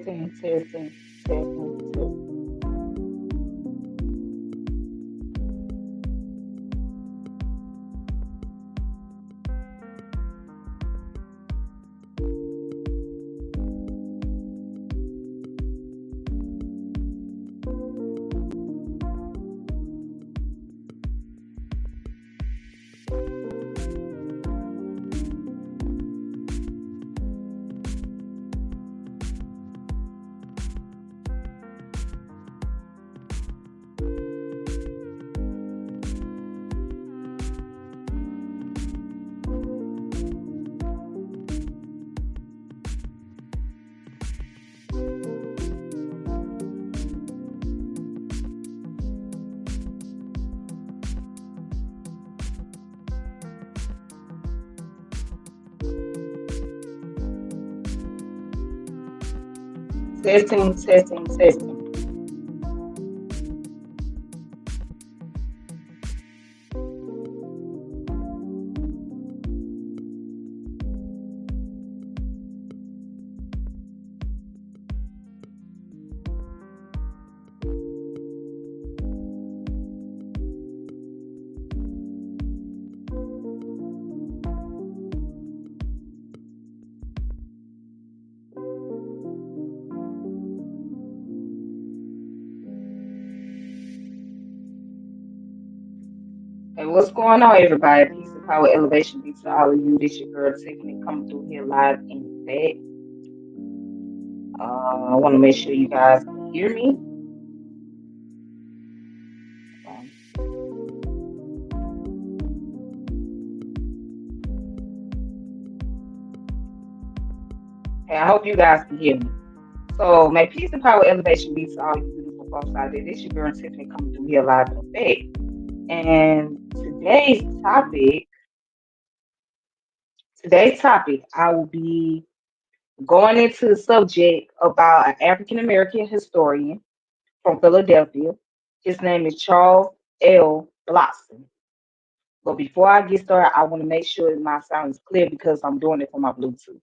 Testing, testing, testing, testing. Testing, testing, testing. Hey, what's going on, everybody? Peace and power, elevation be to all of you. This your girl Tiffany coming through here live in effect. I want to make sure you guys can hear me. Um, hey, I hope you guys can hear me. So, may peace and power, elevation be to all you beautiful folks out there. This your girl Tiffany coming through here live in effect. And today's topic, I will be going into the subject about an African American historian from Philadelphia. His name is Charles L. Blockson. But before I get started, I want to make sure that my sound is clear because I'm doing it for my Bluetooth.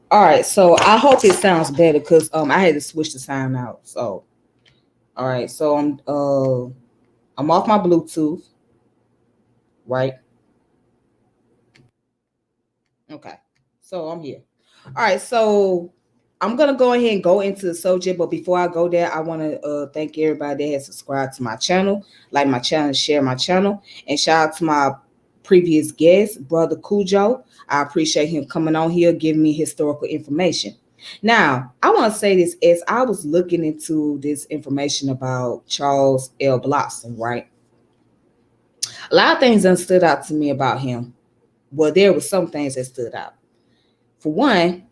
All right, so I hope it sounds better because I had to switch the sound out. So all right, so I'm off my Bluetooth, right? Okay, so I'm here. All right, so I'm gonna go ahead and go into the subject, but before I go there, I want to thank everybody that has subscribed to my channel, like my channel, share my channel, and shout out to my previous guest, brother Cujo. I appreciate him coming on here, giving me historical information. Now, I want to say this as I was looking into this information about Charles L. Blockson, right? A lot of things that stood out to me about him. Well, there were some things that stood out. For one,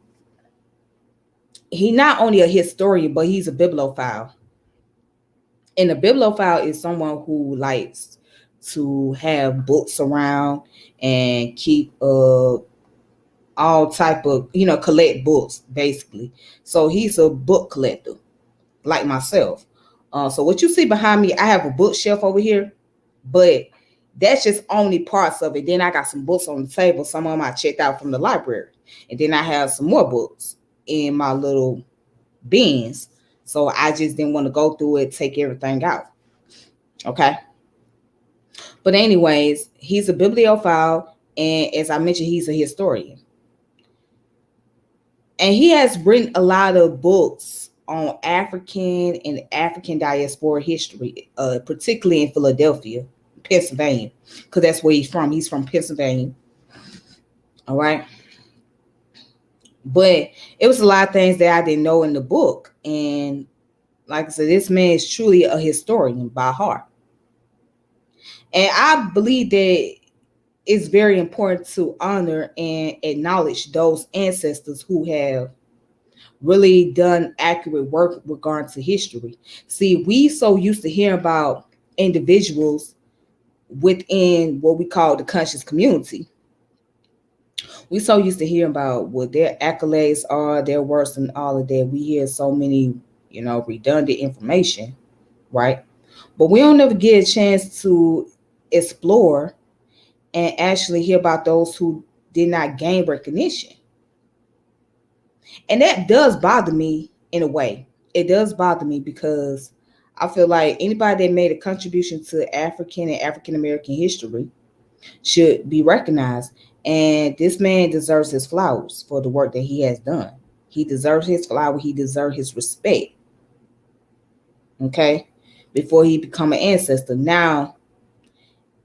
he not only a historian, but he's a bibliophile. And a bibliophile is someone who likes to have books around and keep all type of collect books basically. So he's a book collector like myself. So what you see behind me, I have a bookshelf over here, but that's just only parts of it. Then I got some books on the table. Some of them I checked out from the library, and then I have some more books in my little bins. So I just didn't want to go through it, take everything out. Okay. But anyways, he's a bibliophile. And as I mentioned, he's a historian. And he has written a lot of books on African and African diaspora history, particularly in Philadelphia, Pennsylvania, because that's where he's from. He's from Pennsylvania. All right. But it was a lot of things that I didn't know in the book. And like I said, this man is truly a historian by heart. And I believe that it's very important to honor and acknowledge those ancestors who have really done accurate work regarding to history. See, we so used to hear about individuals within what we call the conscious community. We so used to hear about what their accolades are, their works, and all of that. We hear so many, redundant information, right? But we don't ever get a chance to explore and actually hear about those who did not gain recognition. And that does bother me in a way. It does bother me because I feel like anybody that made a contribution to African and African American history should be recognized. And this man deserves his flowers for the work that he has done. He deserves his flower. He deserves his respect. Okay, before he become an ancestor. Now,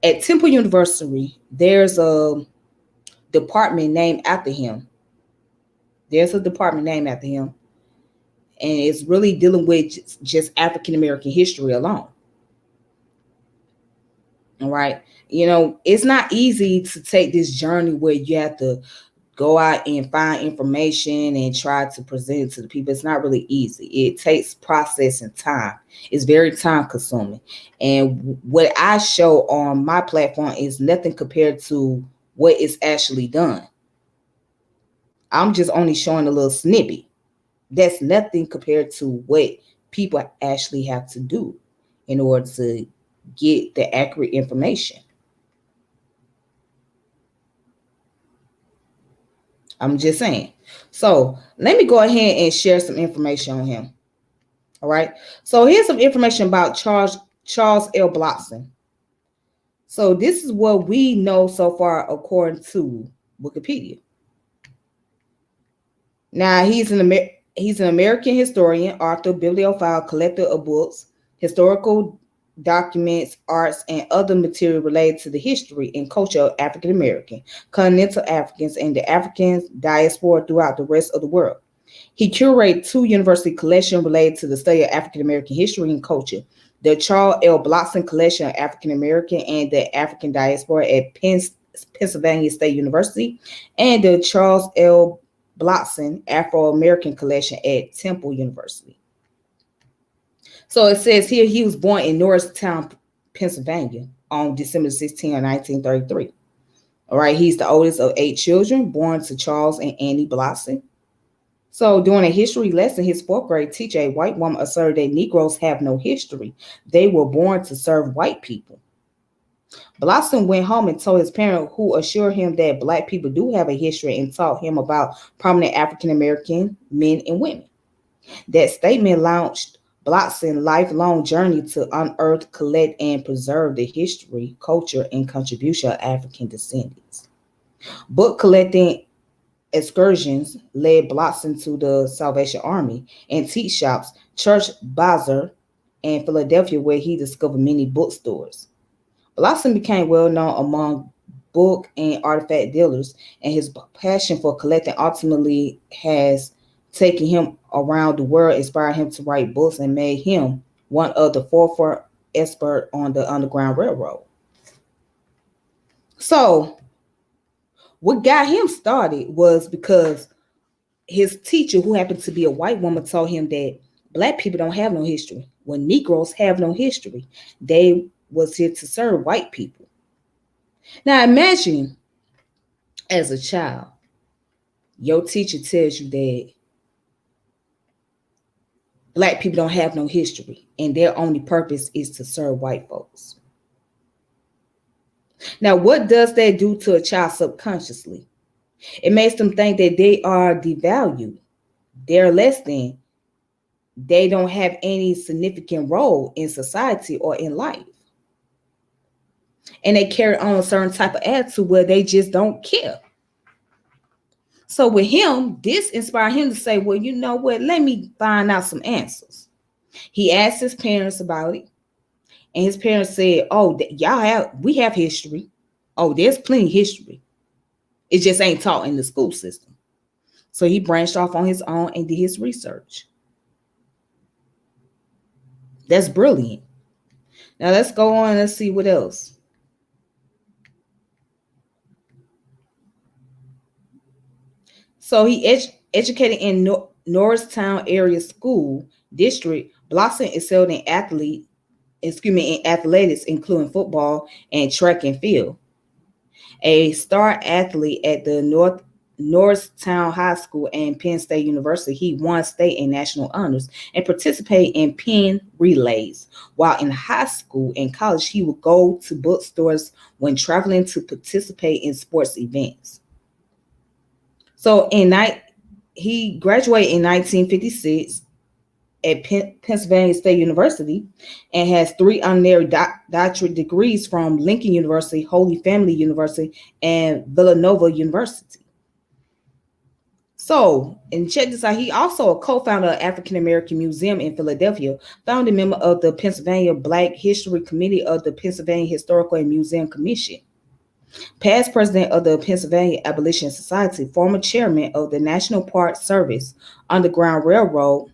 at Temple University, there's a department named after him. There's a department named after him, and it's really dealing with just African American history alone. All right. It's not easy to take this journey where you have to go out and find information and try to present it to the people. It's not really easy. It takes process and time. It's very time consuming. And what I show on my platform is nothing compared to what is actually done. I'm just only showing a little snippet. That's nothing compared to what people actually have to do in order to get the accurate information. I'm just saying. So let me go ahead and share some information on him. All right. So here's some information about Charles L. Blockson. So this is what we know so far according to Wikipedia. Now he's an American historian, author, bibliophile, collector of books, historical documents, arts, and other material related to the history and culture of African American, continental Africans, and the African diaspora throughout the rest of the world. He curated two university collections related to the study of African American history and culture: the Charles L. Blockson Collection of African American and the African Diaspora at Pennsylvania State University, and the Charles L. Blockson Afro American Collection at Temple University. So it says here he was born in Norristown, Pennsylvania on December 16, 1933. All right, he's the oldest of 8 children born to Charles and Annie Blockson. So during a history lesson, his 4th grade teacher, a white woman, asserted that Negroes have no history. They were born to serve white people. Blockson went home and told his parents, who assured him that Black people do have a history, and taught him about prominent African American men and women. That statement launched Blockson's lifelong journey to unearth, collect, and preserve the history, culture, and contribution of African descendants. Book collecting excursions led Blockson to the Salvation Army, antique shops, church bazaar, and Philadelphia, where he discovered many bookstores. Blockson became well known among book and artifact dealers, and his passion for collecting ultimately has taken him around the world, inspired him to write books, and made him one of the forefront experts on the Underground Railroad. So, what got him started was because his teacher, who happened to be a white woman, told him that Black people don't have no history. When Negroes have no history, they was here to serve white people. Now imagine, as a child, your teacher tells you that Black people don't have no history and their only purpose is to serve white folks. Now, what does that do to a child subconsciously? It makes them think that they are devalued, they're less than, they don't have any significant role in society or in life. and they carry on a certain type of attitude where they just don't care. So with him, this inspired him to say, well, you know what? Let me find out some answers. He asked his parents about it, and his parents said, oh, we have history. Oh, there's plenty of history. It just ain't taught in the school system. So he branched off on his own and did his research. That's brilliant. Now let's go on and see what else. So he educated in Norristown area school district. Blockson excelled in athletics, including football and track and field. A star athlete at the Norristown High School and Penn State University, he won state and national honors and participated in Penn relays. While in high school and college, he would go to bookstores when traveling to participate in sports events. So he graduated in 1956 at Pennsylvania State University and has three honorary doctorate degrees from Lincoln University, Holy Family University, and Villanova University. So, and check this out, he also a co-founder of African American Museum in Philadelphia, founding member of the Pennsylvania Black History Committee of the Pennsylvania Historical and Museum Commission, past president of the Pennsylvania Abolition Society, former chairman of the National Park Service Underground Railroad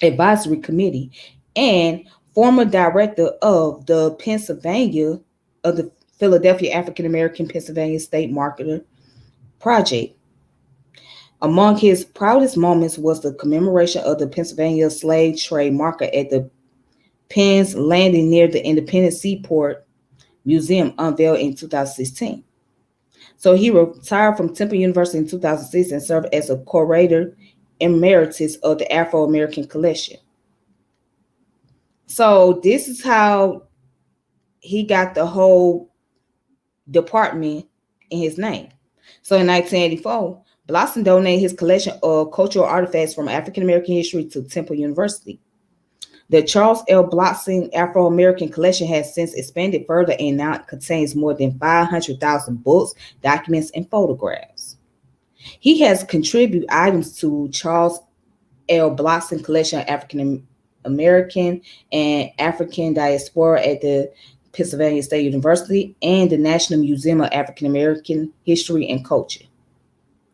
Advisory Committee, and former director of the Philadelphia African American Pennsylvania State Marketer Project. Among his proudest moments was the commemoration of the Pennsylvania slave trade market at the Penn's Landing near the Independent Seaport Museum, unveiled in 2016. So he retired from Temple University in 2006 and served as a curator emeritus of the Afro-American Collection. So this is how he got the whole department in his name. So in 1984, Blockson donated his collection of cultural artifacts from African American history to Temple University. The Charles L. Blockson Afro-American Collection has since expanded further and now contains more than 500,000 books, documents, and photographs. He has contributed items to Charles L. Blockson Collection of African American and African Diaspora at the Pennsylvania State University and the National Museum of African American History and Culture.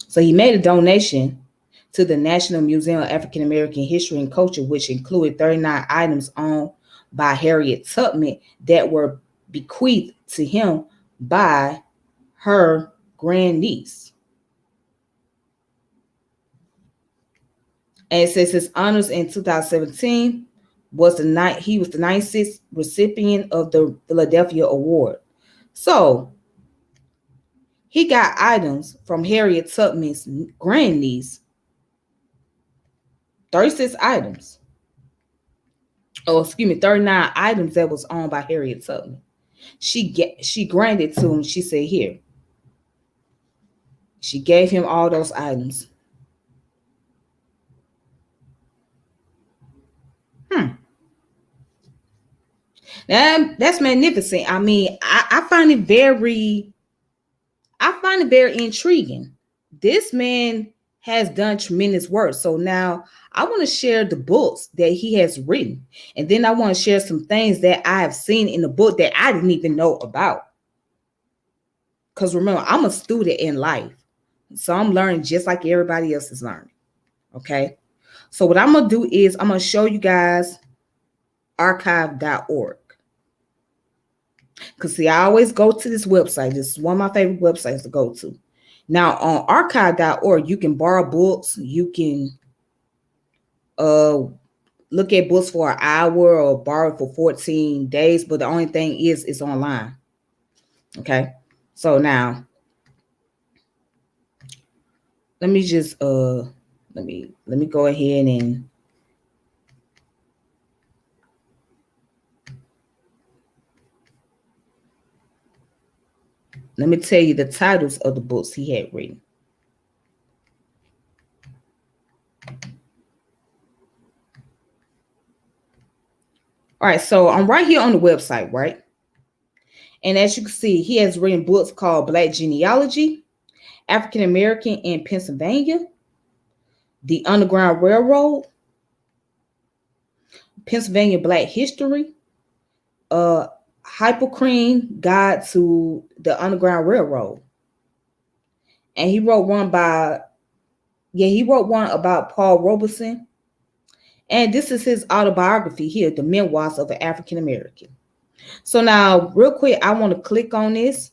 So he made a donation to the National Museum of African American History and Culture, which included 39 items owned by Harriet Tubman that were bequeathed to him by her grandniece. And it says his honors in 2017 was he was the 96th recipient of the Philadelphia Award. So he got items from Harriet Tubman's grandniece, 36 items. 39 items that was owned by Harriet Tubman. She granted to him. She said, here. She gave him all those items. Now, that's magnificent. I mean, I find it very intriguing. This man has done tremendous work. So now I want to share the books that he has written. And then I want to share some things that I have seen in the book that I didn't even know about. Because remember, I'm a student in life. So I'm learning just like everybody else is learning. Okay. So what I'm going to do is I'm going to show you guys archive.org. Because see, I always go to this website. This is one of my favorite websites to go to. Now on archive.org, you can borrow books. You can look at books for an hour or borrow for 14 days. But the only thing is it's online. Okay. So now let me just let me go ahead and let me tell you the titles of the books he had written. All right, so I'm right here on the website, right? And as you can see, he has written books called Black Genealogy, African American in Pennsylvania, The Underground Railroad, Pennsylvania Black History, uh, Hypocrene Guide to the Underground Railroad. And he wrote one about Paul Robeson. And this is his autobiography here, The Memoirs of an African American. So now, real quick, I want to click on this.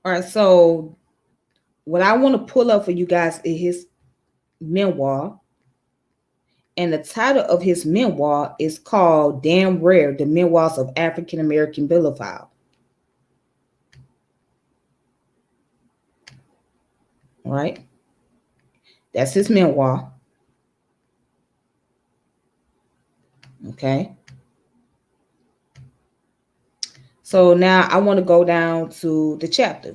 All right, so what I want to pull up for you guys is his memoir. And the title of his memoir is called Damn Rare, The Memoirs of African American Bibliophile. All right. That's his memoir. Okay. So now I want to go down to the chapter.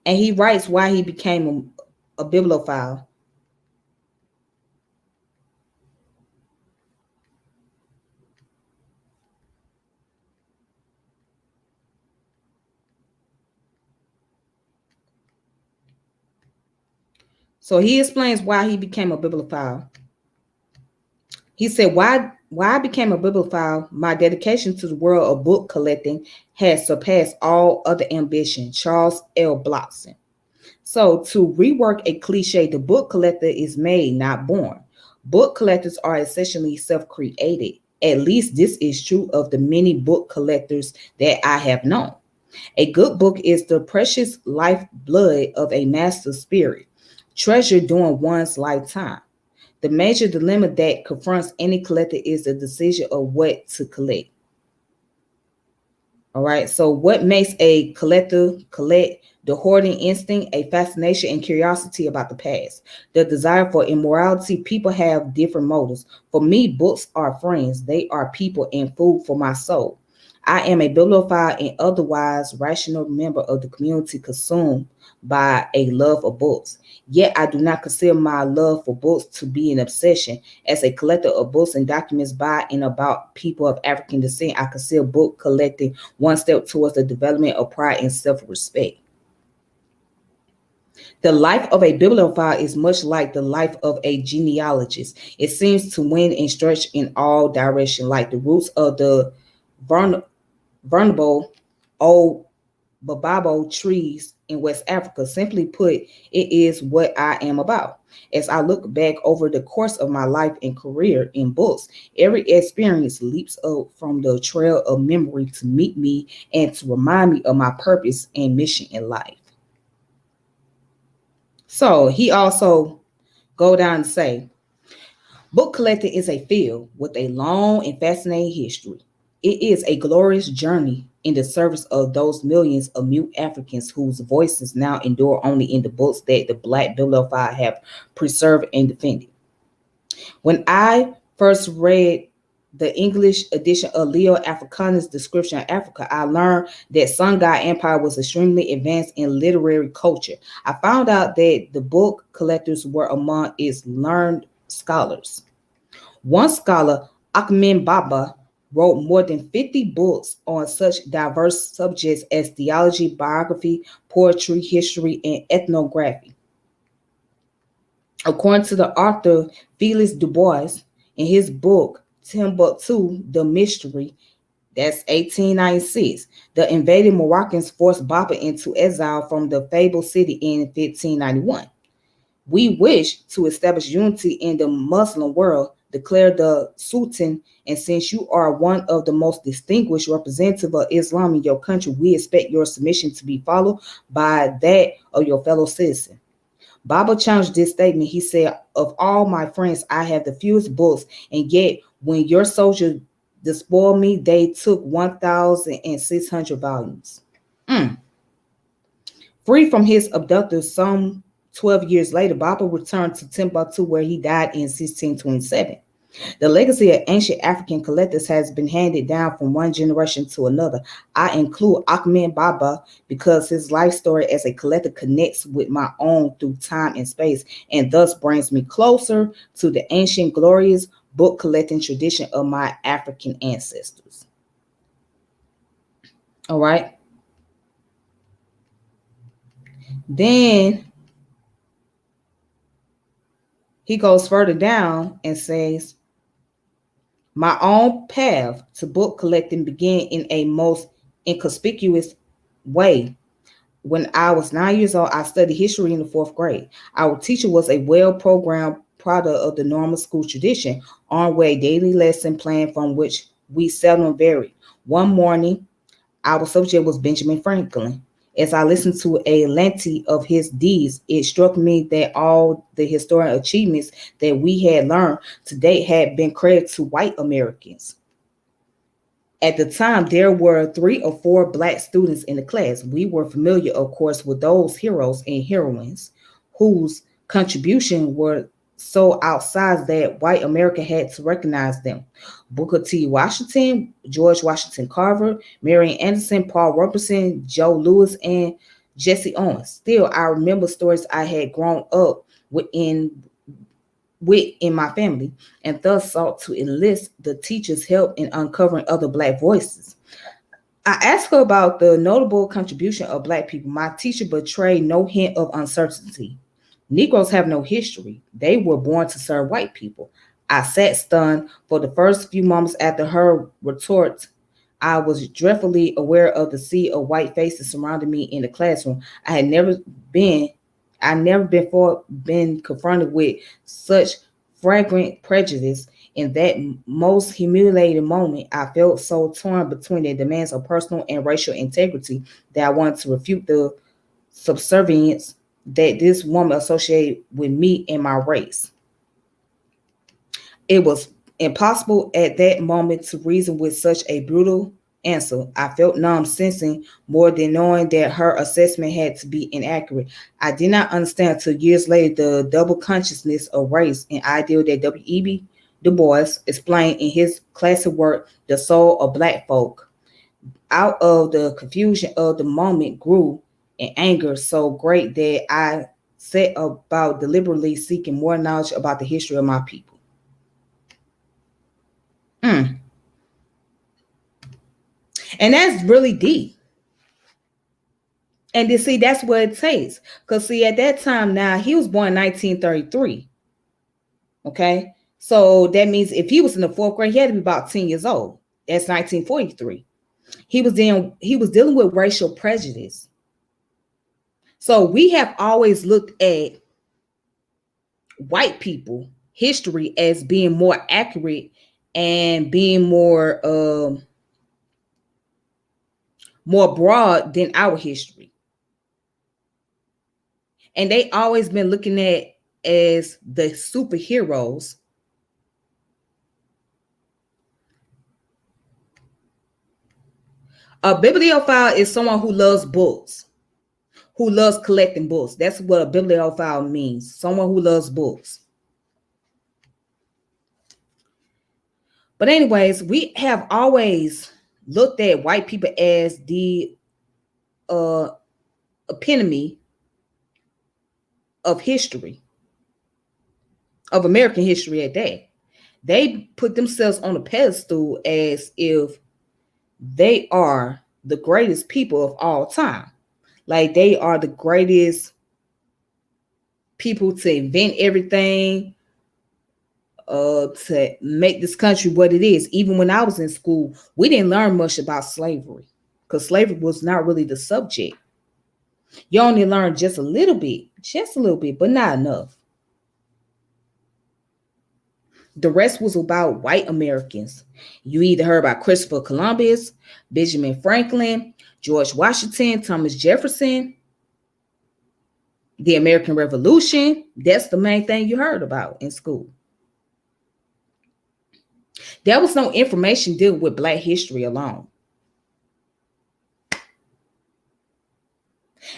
And he writes why he became a bibliophile. So he explains why he became a bibliophile. He said, why I became a bibliophile, my dedication to the world of book collecting has surpassed all other ambition. Charles L. Blockson. So to rework a cliche, the book collector is made, not born. Book collectors are essentially self-created. At least this is true of the many book collectors that I have known. A good book is the precious lifeblood of a master spirit, treasured during one's lifetime. The major dilemma that confronts any collector is the decision of what to collect. All right. So, what makes a collector collect? The hoarding instinct, a fascination and curiosity about the past, the desire for immorality. People have different motives. For me, books are friends. They are people and food for my soul. I am a bibliophile and otherwise rational member of the community consumed by a love of books. Yet I do not consider my love for books to be an obsession. As a collector of books and documents by and about people of African descent, I consider book collecting one step towards the development of pride and self-respect. The life of a bibliophile is much like the life of a genealogist. It seems to win and stretch in all directions, like the roots of the vulnerable old bababo trees in West Africa. Simply put, it is what I am about. As I look back over the course of my life and career in books, every experience leaps up from the trail of memory to meet me and to remind me of my purpose and mission in life. So he also go down and say, book collecting is a field with a long and fascinating history. It is a glorious journey in the service of those millions of mute Africans whose voices now endure only in the books that the Black bibliophile have preserved and defended. When I first read the English edition of Leo Africanus' description of Africa, I learned that Songhai Empire was extremely advanced in literary culture. I found out that the book collectors were among its learned scholars. One scholar, Ahmed Baba, wrote more than 50 books on such diverse subjects as theology, biography, poetry, history, and ethnography. According to the author Felix Du Bois, in his book Timbuktu, The Mystery, that's 1896, the invading Moroccans forced Baba into exile from the fabled city in 1591. We wish to establish unity in the Muslim world, declared the Sultan, and since you are one of the most distinguished representatives of Islam in your country, we expect your submission to be followed by that of your fellow citizen. Baba challenged this statement. He said, "Of all my friends, I have the fewest books, and yet when your soldiers despoiled me, they took 1,600 volumes." Mm. Free from his abductors, some 12 years later, Baba returned to Timbuktu, where he died in 1627. The legacy of ancient African collectors has been handed down from one generation to another. I include Ahmed Baba because his life story as a collector connects with my own through time and space, and thus brings me closer to the ancient, glorious book collecting tradition of my African ancestors. All right. Then he goes further down and says, my own path to book collecting began in a most inconspicuous way. When I was 9 years old, I studied history in the fourth grade. Our teacher was a well programmed product of the normal school tradition, on a daily lesson plan from which we seldom varied. One morning, our subject was Benjamin Franklin. As I listened to a lengthy of his deeds, it struck me that all the historic achievements that we had learned to date had been credited to white Americans. At the time, there were 3 or 4 Black students in the class. We were familiar, of course, with those heroes and heroines whose contribution were so outsized that white America had to recognize them. Booker T. Washington, George Washington Carver, Marion Anderson, Paul Robeson, Joe Louis, and Jesse Owens. Still, I remember stories I had grown up within in my family, and thus sought to enlist the teacher's help in uncovering other Black voices. I asked her about the notable contribution of Black people. My teacher betrayed no hint of uncertainty. Negroes have no history. They were born to serve white people. I sat stunned for the first few moments after her retort. I was dreadfully aware of the sea of white faces surrounding me in the classroom. Been, I never before been confronted with such flagrant prejudice. In that most humiliating moment, I felt so torn between the demands of personal and racial integrity that I wanted to refute the subservience that this woman associated with me and my race. It was impossible at that moment to reason with such a brutal answer. I felt numb, sensing more than knowing that her assessment had to be inaccurate. I did not understand until years later the double consciousness of race, an ideal that W.E.B. Du Bois explained in his classic work, The Soul of Black Folk. Out of the confusion of the moment grew an anger so great that I set about deliberately seeking more knowledge about the history of my people. Mm. And that's really deep. And to see, that's what it takes. Because see, at that time now, he was born in 1933. Okay. So that means if he was in the fourth grade, he had to be about 10 years old. That's 1943. He was dealing with racial prejudice. So we have always looked at white people history as being more accurate and being more broad than our history. And they always been looking at as the superheroes. A bibliophile is someone who loves books, who loves collecting books. That's what a bibliophile means, someone who loves books. But anyways, we have always looked at white people as the epitome of history, of American history at that. They put themselves on a pedestal as if they are the greatest people of all time. Like they are the greatest people to invent everything, to make this country what it is. Even when I was in school, we didn't learn much about slavery because slavery was not really the subject. You only learned just a little bit, but not enough. The rest was about white Americans. You either heard about Christopher Columbus, Benjamin Franklin, George Washington, Thomas Jefferson. The American Revolution, that's the main thing you heard about in school. There was no information dealing with Black history alone.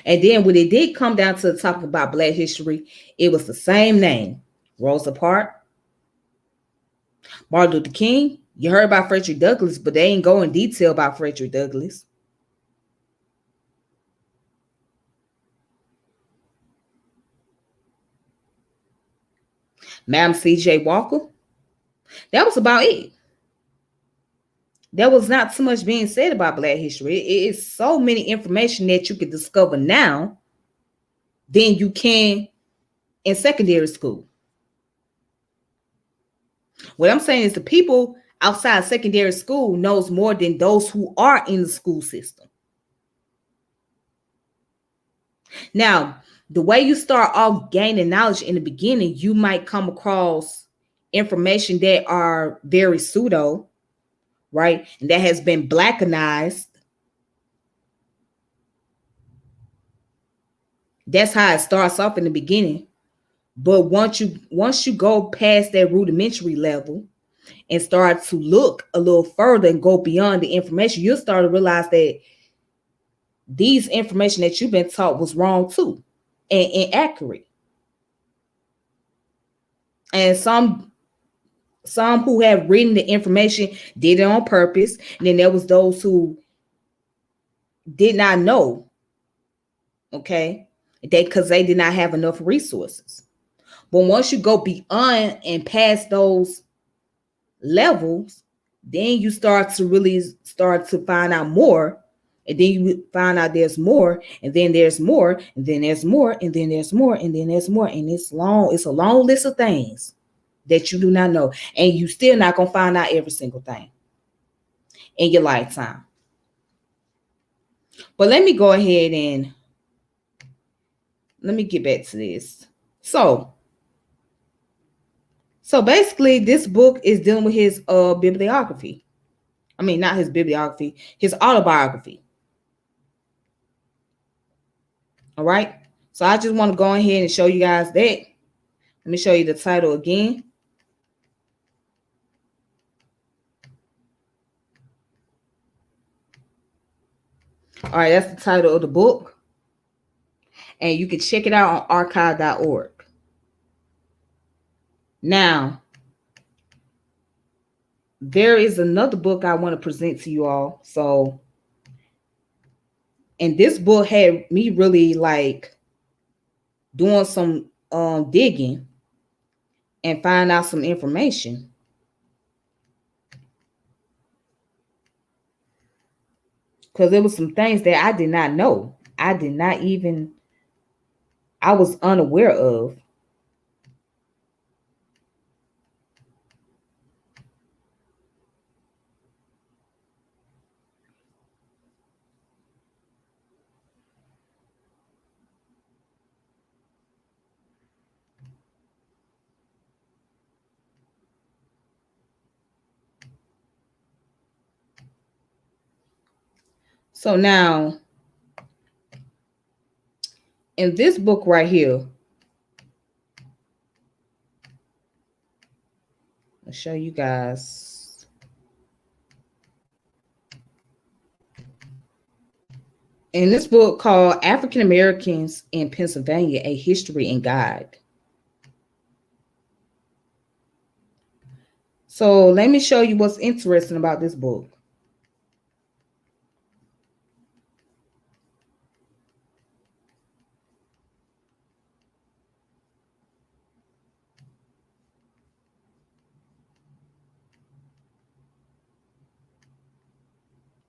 And then when it did come down to the topic about Black history, it was the same name. Rosa Parks, Martin Luther King. You heard about Frederick Douglass, but they ain't go in detail about Frederick Douglass. Madam C.J. Walker. That was about it. There was not too much being said about Black history. It is so many information that you can discover now than you can in secondary school. What I'm saying is the people outside secondary school knows more than those who are in the school system. Now, the way you start off gaining knowledge in the beginning, you might come across information that are very pseudo, right? And that has been Blackenized. That's how it starts off in the beginning. But once you go past that rudimentary level and start to look a little further and go beyond the information, you'll start to realize that these information that you've been taught was wrong too and inaccurate. And some who have written the information did it on purpose. And then there was those who did not know, okay, because they did not have enough resources. But once you go beyond and past those levels, then you start to find out more. And then you find out there's more, and then there's more, and then there's more, and then there's more, and then there's more. And it's a long list of things that you do not know. And you still not going to find out every single thing in your lifetime. But let me go ahead and let me get back to this. So basically this book is dealing with his bibliography. I mean, not his bibliography, his autobiography. All right. So I just want to go ahead and show you guys that. Let me show you the title again. All right, that's the title of the book. And you can check it out on archive.org. Now, there is another book I want to present to you all. So, and this book had me really like doing some digging and find out some information. Because there was some things that I did not know. I was unaware of. So now, in this book right here, I'll show you guys. In this book called African Americans in Pennsylvania, A History and Guide. So let me show you what's interesting about this book.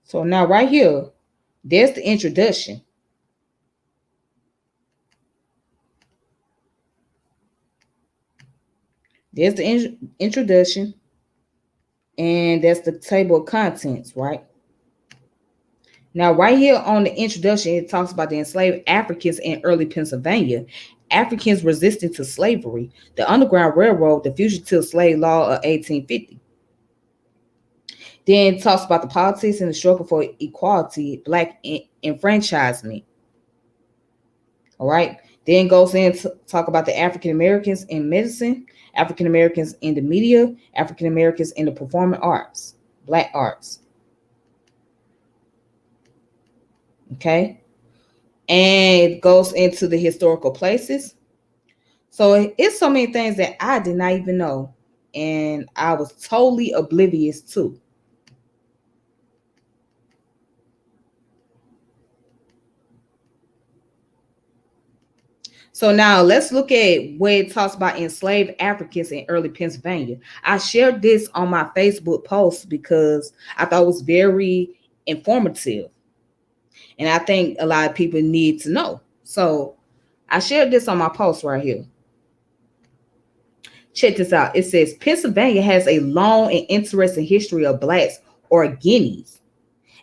So now right here, there's the introduction. There's the introduction. And that's the table of contents, right? Now, right here on the introduction, it talks about the enslaved Africans in early Pennsylvania. Africans resisting to slavery, the Underground Railroad, the Fugitive Slave Law of 1850. Then it talks about the politics and the struggle for equality, Black enfranchisement. All right. Then goes in to talk about the African Americans in medicine, African Americans in the media, African Americans in the performing arts, black arts. Okay. And it goes into the historical places. So it's so many things that I did not even know. And I was totally oblivious to. So now let's look at what it talks about enslaved Africans in early Pennsylvania. I shared this on my Facebook post because I thought it was very informative. And I think a lot of people need to know. So I shared this on my post right here. Check this out. It says Pennsylvania has a long and interesting history of blacks or guineas,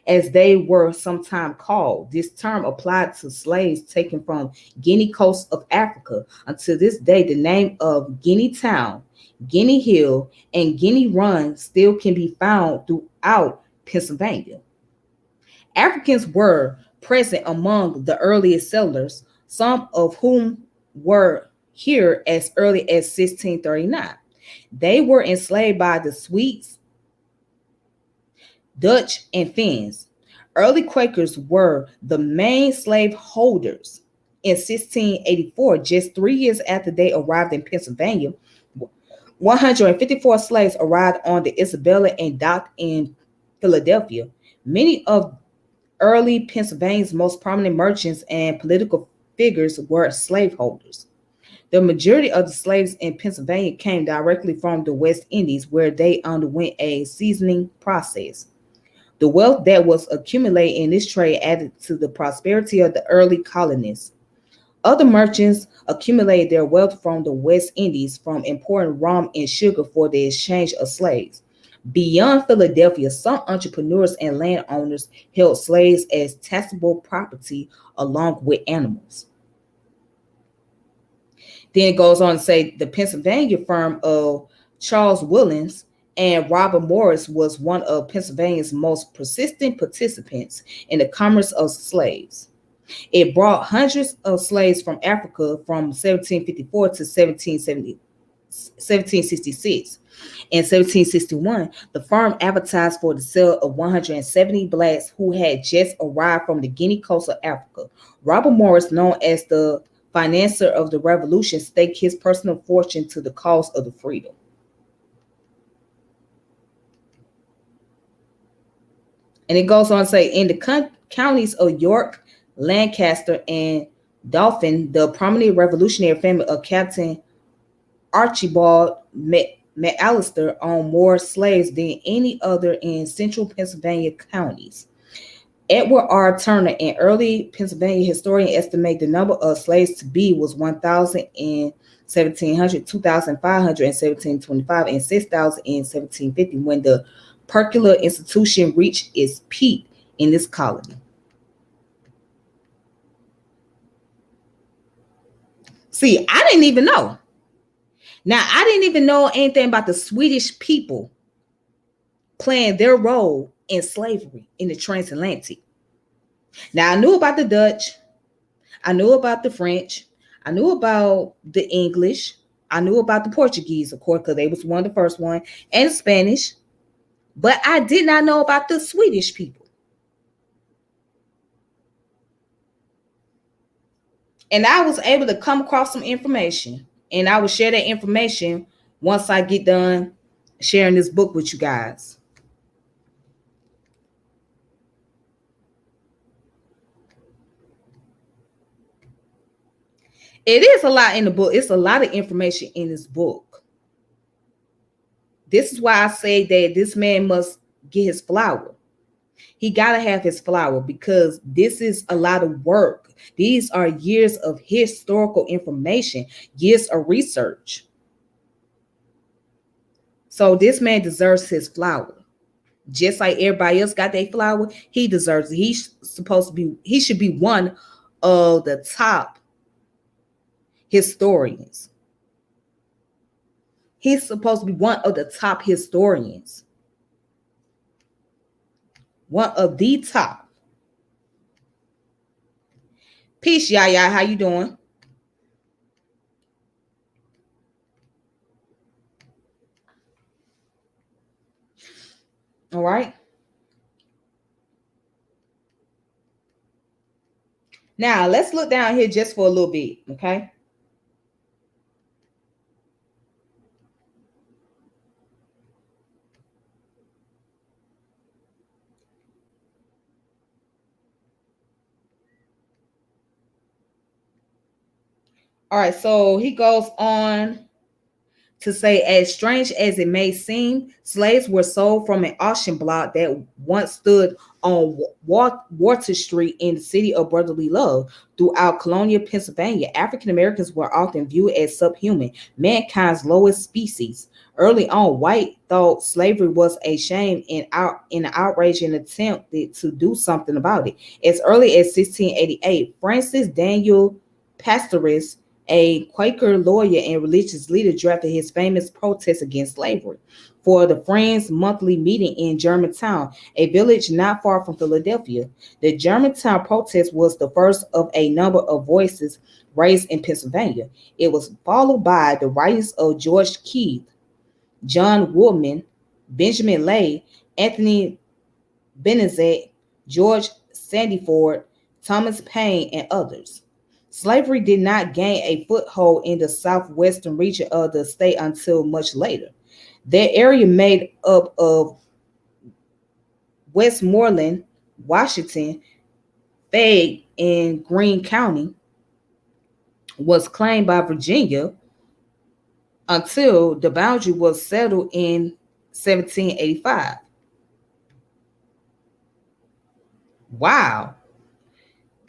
as they were sometimes called. This term applied to slaves taken from Guinea coast of Africa. Until this day, the name of Guinea Town, Guinea Hill, and Guinea Run still can be found throughout Pennsylvania. Africans were present among the earliest settlers, some of whom were here as early as 1639. They were enslaved by the Swedes, Dutch, and Finns. Early Quakers were the main slave holders. In 1684, just 3 years after they arrived in Pennsylvania, 154 slaves arrived on the Isabella and docked in Philadelphia. Many of early Pennsylvania's most prominent merchants and political figures were slaveholders. The majority of the slaves in Pennsylvania came directly from the West Indies, where they underwent a seasoning process. The wealth that was accumulated in this trade added to the prosperity of the early colonists. Other merchants accumulated their wealth from the West Indies from importing rum and sugar for the exchange of slaves. Beyond Philadelphia, some entrepreneurs and landowners held slaves as taxable property along with animals. Then it goes on to say the Pennsylvania firm of Charles Willens and Robert Morris was one of Pennsylvania's most persistent participants in the commerce of slaves. It brought hundreds of slaves from Africa from 1754 to 1766. In 1761, the firm advertised for the sale of 170 blacks who had just arrived from the Guinea coast of Africa. Robert Morris, known as the financier of the revolution, staked his personal fortune to the cause of the freedom. And it goes on to say in the counties of York, Lancaster, and Dauphin, the prominent revolutionary family of Captain Archibald McAllister owned more slaves than any other in central Pennsylvania counties. Edward R. Turner, an early Pennsylvania historian, estimated the number of slaves to be was 1,000 in 1700, 2,500 in 1725, and 6,000 in 1750 when the Perkler institution reached its peak in this colony. See, I didn't even know. Now, I didn't even know anything about the Swedish people playing their role in slavery in the transatlantic. Now, I knew about the Dutch. I knew about the French. I knew about the English. I knew about the Portuguese, of course, because they was one of the first one, and the Spanish. But I did not know about the Swedish people. And I was able to come across some information. And I will share that information once I get done sharing this book with you guys. It is a lot in the book. It's a lot of information in this book. This is why I say that this man must get his flower. He got to have his flower because this is a lot of work. These are years of historical information, years of research. So this man deserves his flower. Just like everybody else got their flower, he deserves it. He should be one of the top historians. He's supposed to be one of the top historians. One of the top. Peace, Yaya. How you doing? All right. Now let's look down here just for a little bit. Okay. All right. So he goes on to say, as strange as it may seem, slaves were sold from an auction block that once stood on Water Street in the city of brotherly love. Throughout colonial Pennsylvania, African Americans were often viewed as subhuman, mankind's lowest species. Early on, white thought slavery was a shame and an outrage and attempted to do something about it. As early as 1688, Francis Daniel Pastoris, a Quaker lawyer and religious leader, drafted his famous protest against slavery for the Friends Monthly Meeting in Germantown, a village not far from Philadelphia. The Germantown protest was the first of a number of voices raised in Pennsylvania. It was followed by the writings of George Keith, John Woolman, Benjamin Lay, Anthony Benezet, George Sandiford, Thomas Paine, and others. Slavery did not gain a foothold in the southwestern region of the state until much later. That area made up of Westmoreland, Washington, Fayette, and Greene County was claimed by Virginia until the boundary was settled in 1785. Wow.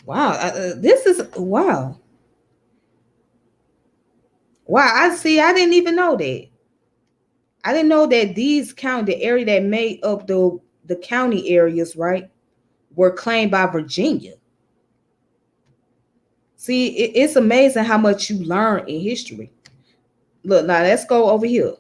Wow. This is wow. Wow. I see. I didn't even know that. I didn't know that these county, the area that made up the county areas, right, were claimed by Virginia. See, it's amazing how much you learn in history. Look, now let's go over here.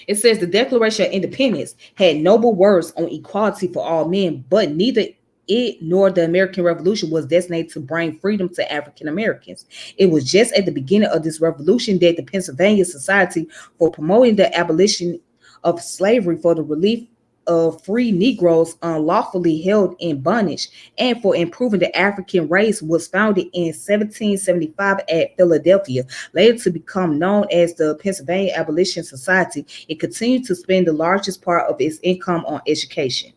It says the Declaration of Independence had noble words on equality for all men, but neither it nor the American Revolution was destined to bring freedom to African Americans. It was just at the beginning of this revolution that the Pennsylvania Society for Promoting the Abolition of Slavery for the Relief of Free Negroes Unlawfully Held in Bondage and for Improving the African Race was founded in 1775 at Philadelphia, later to become known as the Pennsylvania Abolition Society. It continued to spend the largest part of its income on education.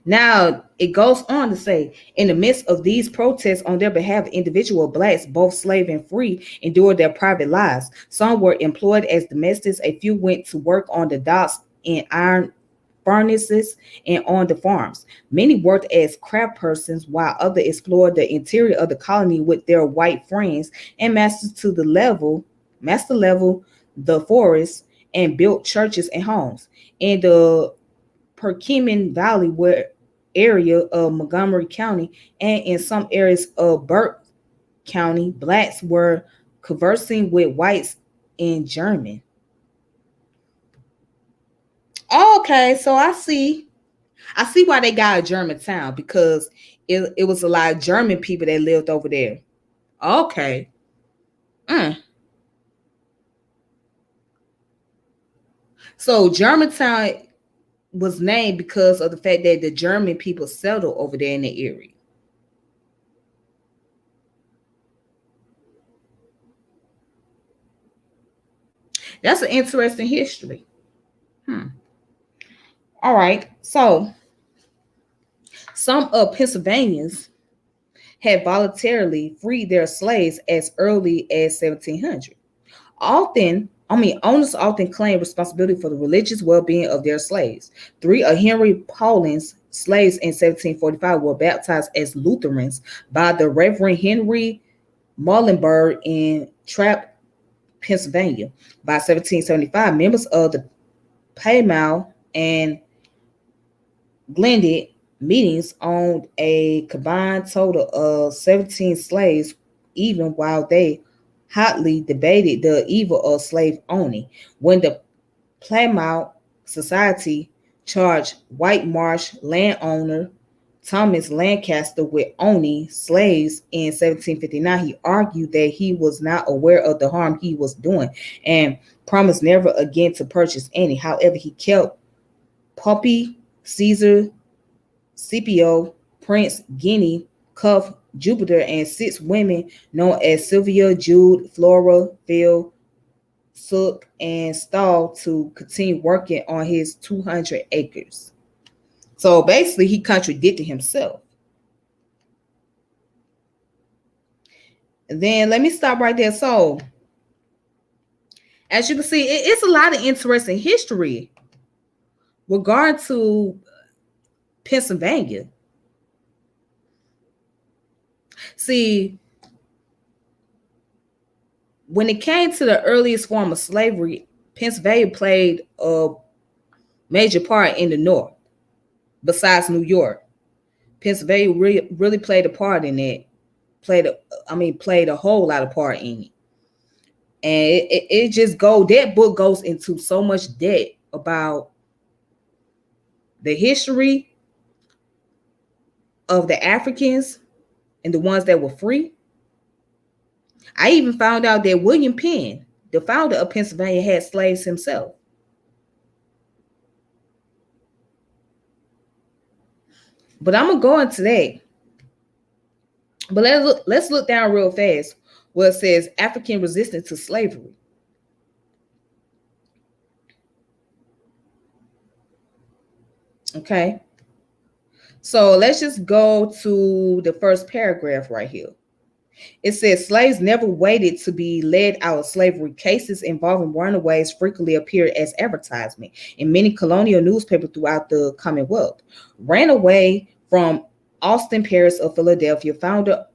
Now, it goes on to say, in the midst of these protests on their behalf, individual blacks, both slave and free, endured their private lives. Some were employed as domestics, a few went to work on the docks in iron furnaces and on the farms. Many worked as craft persons, while others explored the interior of the colony with their white friends and master level the forests and built churches and homes. In the Perkiomen Valley, where area of Montgomery County, and in some areas of Burke County, blacks were conversing with whites in German. Okay, so I see why they got a German town because it was a lot of German people that lived over there. Okay. Mm. So Germantown was named because of the fact that the German people settled over there in the area. That's an interesting history. Hmm. All right. So some of Pennsylvanians had voluntarily freed their slaves as early as 1700. Owners often claim responsibility for the religious well-being of their slaves. Three of Henry Paulin's slaves in 1745 were baptized as Lutherans by the Reverend Henry Muhlenberg in Trapp, Pennsylvania. By 1775, members of the Plymouth and Glendale meetings owned a combined total of 17 slaves, even while they hotly debated the evil of slave owning. When the Plymouth Society charged White Marsh landowner Thomas Lancaster with owning slaves in 1759, he argued that he was not aware of the harm he was doing and promised never again to purchase any. However, he kept Poppy, Caesar, Scipio, Prince, Guinea, Cuff, Jupiter, and 6 women known as Sylvia, Jude, Flora, Phil, Sook, and Stall to continue working on his 200 acres. So basically, he contradicted himself. And then let me stop right there. So, as you can see, it's a lot of interesting history regard to Pennsylvania. See, when it came to the earliest form of slavery, Pennsylvania played a major part in the North, besides New York. Pennsylvania really played a part in it. Played a whole lot of part in it. And it just that book goes into so much depth about the history of the Africans and the ones that were free. I even found out that William Penn, the founder of Pennsylvania, had slaves himself. But I'm gonna go into that. But let's look down real fast where it says African resistance to slavery. Okay. So let's just go to the first paragraph right here. It says slaves never waited to be led out of slavery. Cases involving runaways frequently appeared as advertisement in many colonial newspapers throughout the Commonwealth. Ran away from Austin Paris of Philadelphia, founder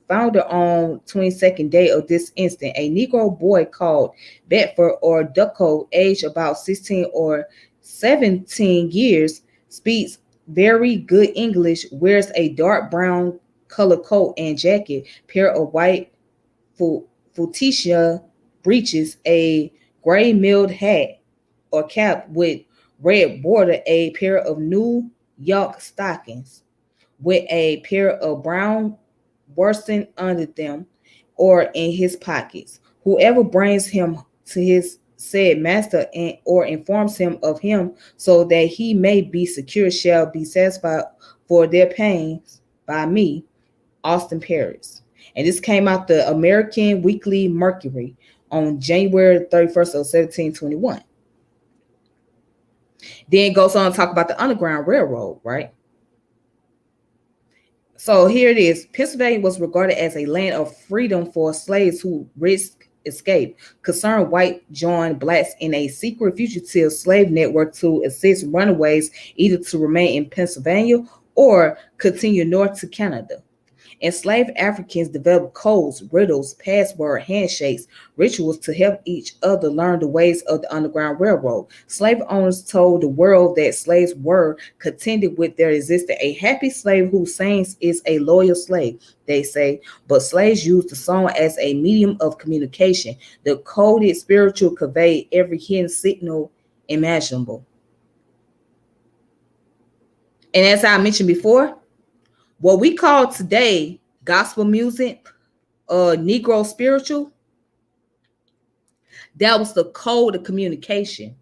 on 22nd day of this instant, a Negro boy called Bedford or Ducko, aged about 16 or 17 years, speaks very good English, wears a dark brown color coat and jacket, pair of white fuchsia breeches, a gray milled hat or cap with red border, a pair of New York stockings with a pair of brown worsted under them or in his pockets. Whoever brings him to his said master or informs him of him so that he may be secure shall be satisfied for their pains by me, Austin Paris. And this came out the American Weekly Mercury on January 31st of 1721. Then it goes on to talk about the Underground Railroad, right? So here it is. Pennsylvania was regarded as a land of freedom for slaves who risked escape. Concerned white joined blacks in a secret fugitive slave network to assist runaways either to remain in Pennsylvania or continue north to Canada. Enslaved Africans developed codes, riddles, password, handshakes, rituals to help each other learn the ways of the Underground Railroad. Slave owners told the world that slaves were contented with their existence. A happy slave who sings is a loyal slave, they say, but slaves used the song as a medium of communication. The coded spiritual conveyed every hidden signal imaginable. And as I mentioned before, what we call today gospel music, Negro spiritual, that was the code of communication.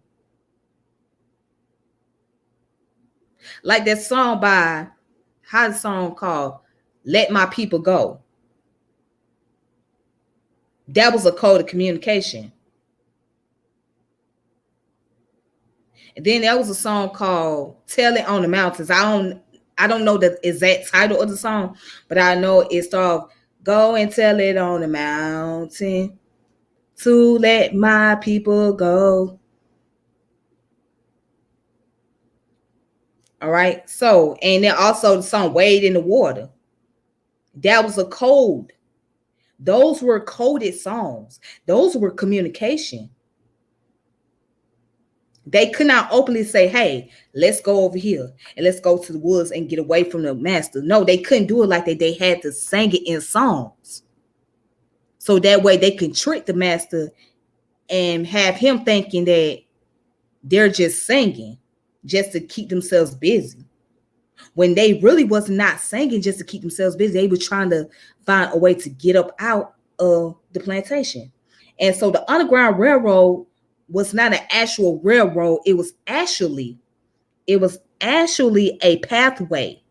Like that song by, how's the song called? Let My People Go. That was a code of communication. And then there was a song called Tell It on the Mountains. I don't know the exact title of the song, but I know it starts, go and tell it on the mountain to let my people go. All right. So, and then also the song Wade in the Water. That was a code. Those were coded songs. Those were communication. They could not openly say, hey, let's go over here and let's go to the woods and get away from the master. No, they couldn't do it like that. They had to sing it in songs. So that way they can trick the master and have him thinking that they're just singing just to keep themselves busy. when they really was not singing just to keep themselves busy. They were trying to find a way to get up out of the plantation. And so the Underground Railroad was not an actual railroad. It was actually a pathway.